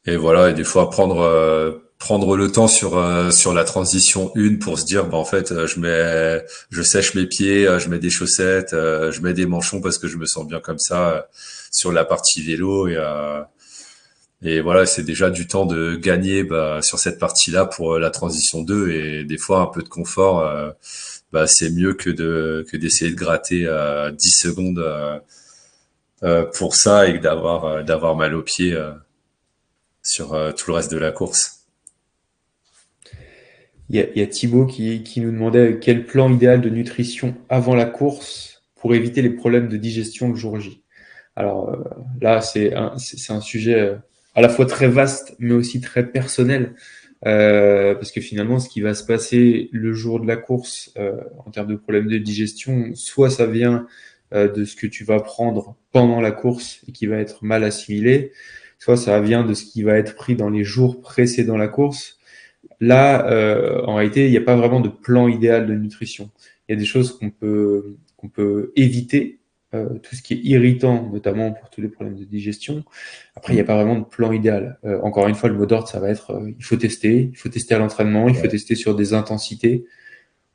Et voilà, et des fois prendre le temps sur la transition 1 pour se dire en fait je sèche mes pieds, je mets des chaussettes, je mets des manchons parce que je me sens bien comme ça sur la partie vélo et voilà, c'est déjà du temps de gagner sur cette partie-là pour la transition 2 et des fois un peu de confort c'est mieux que d'essayer de gratter 10 secondes pour ça et d'avoir mal aux pieds sur tout le reste de la course. Il y a Thibaut qui nous demandait quel plan idéal de nutrition avant la course pour éviter les problèmes de digestion le jour J. Alors là, c'est un sujet à la fois très vaste, mais aussi très personnel, parce que finalement, ce qui va se passer le jour de la course en termes de problèmes de digestion, soit ça vient de ce que tu vas prendre pendant la course et qui va être mal assimilé, soit ça vient de ce qui va être pris dans les jours précédant la course. Là, en réalité, il n'y a pas vraiment de plan idéal de nutrition. Il y a des choses qu'on peut éviter, tout ce qui est irritant, notamment pour tous les problèmes de digestion. Après, il n'y a pas vraiment de plan idéal. Encore une fois, le mot d'ordre, ça va être il faut tester à l'entraînement, il faut tester sur des intensités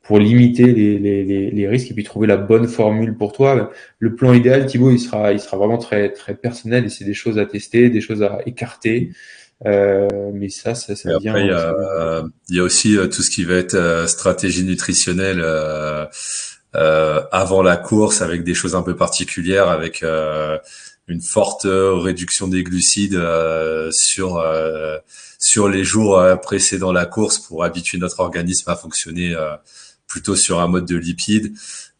pour limiter les risques et puis trouver la bonne formule pour toi. Le plan idéal, Thibaut, il sera vraiment très, très personnel et c'est des choses à tester, des choses à écarter. Mais ça Et après, vient. il y a aussi tout ce qui va être stratégie nutritionnelle avant la course, avec des choses un peu particulières, avec une forte réduction des glucides sur les jours précédant la course pour habituer notre organisme à fonctionner plutôt sur un mode de lipides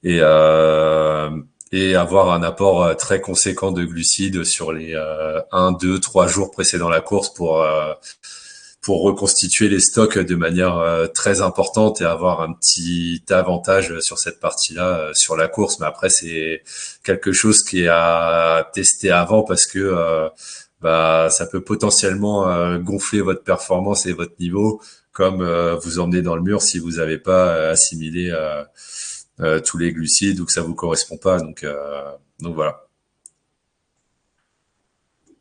et et avoir un apport très conséquent de glucides sur les 1, 2, 3 jours précédant la course pour reconstituer les stocks de manière très importante et avoir un petit avantage sur cette partie-là sur la course. Mais après, c'est quelque chose qui est à tester avant parce que ça peut potentiellement gonfler votre performance et votre niveau, comme vous emmener dans le mur si vous n'avez pas assimilé tous les glucides ou que ça vous correspond pas. Donc voilà.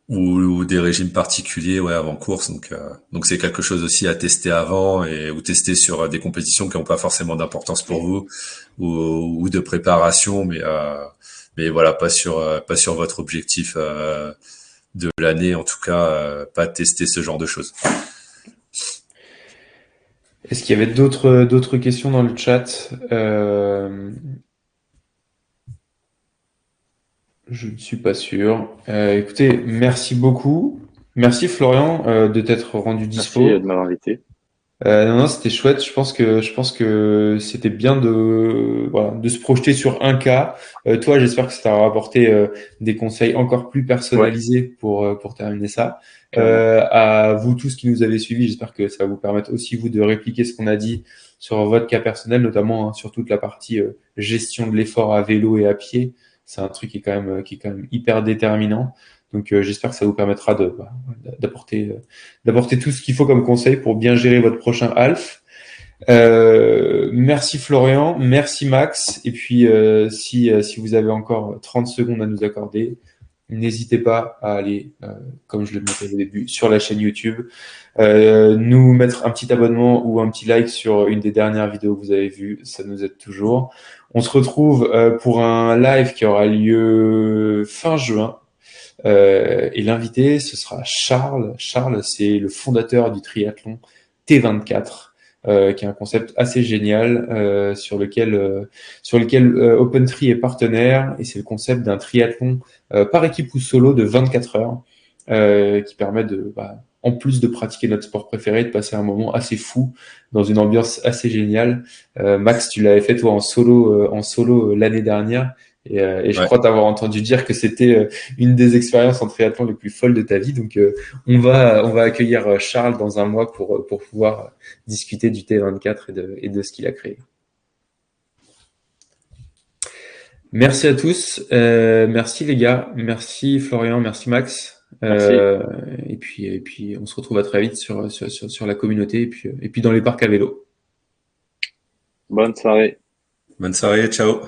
Ou des régimes particuliers avant course, donc c'est quelque chose aussi à tester avant ou tester sur des compétitions qui n'ont pas forcément d'importance pour vous ou de préparation, mais voilà, pas sur votre objectif de l'année, en tout cas pas tester ce genre de choses. Est-ce qu'il y avait d'autres questions dans le chat? Je ne suis pas sûr. Écoutez, merci beaucoup. Merci Florian de t'être rendu dispo. Merci de m'avoir invité. Non, c'était chouette. Je pense que c'était bien de se projeter sur un cas. Toi, j'espère que ça t'a rapporté des conseils encore plus personnalisés pour terminer ça. À vous tous qui nous avez suivis, j'espère que ça va vous permettre aussi vous de répliquer ce qu'on a dit sur votre cas personnel, notamment sur toute la partie gestion de l'effort à vélo et à pied. C'est un truc qui est quand même hyper déterminant. Donc j'espère que ça vous permettra d'apporter tout ce qu'il faut comme conseil pour bien gérer votre prochain half. Merci Florian, merci Max. Et puis si vous avez encore 30 secondes à nous accorder, n'hésitez pas à aller, comme je le disais au début, sur la chaîne YouTube, nous mettre un petit abonnement ou un petit like sur une des dernières vidéos que vous avez vues, ça nous aide toujours. On se retrouve pour un live qui aura lieu fin juin. Et l'invité, ce sera Charles. Charles, c'est le fondateur du triathlon T24, qui est un concept assez génial sur lequel OpenTri est partenaire. Et c'est le concept d'un triathlon par équipe ou solo de 24 heures qui permet en plus de pratiquer notre sport préféré, de passer un moment assez fou dans une ambiance assez géniale. Max, tu l'avais fait toi en solo l'année dernière. Et je Ouais. crois t'avoir entendu dire que c'était une des expériences en triathlon les plus folles de ta vie. Donc, on va accueillir Charles dans un mois pour pouvoir discuter du T24 et de ce qu'il a créé. Merci à tous. Merci les gars. Merci Florian. Merci Max. Merci. Et puis, on se retrouve à très vite sur la communauté et puis dans les parcs à vélo. Bonne soirée. Bonne soirée, ciao.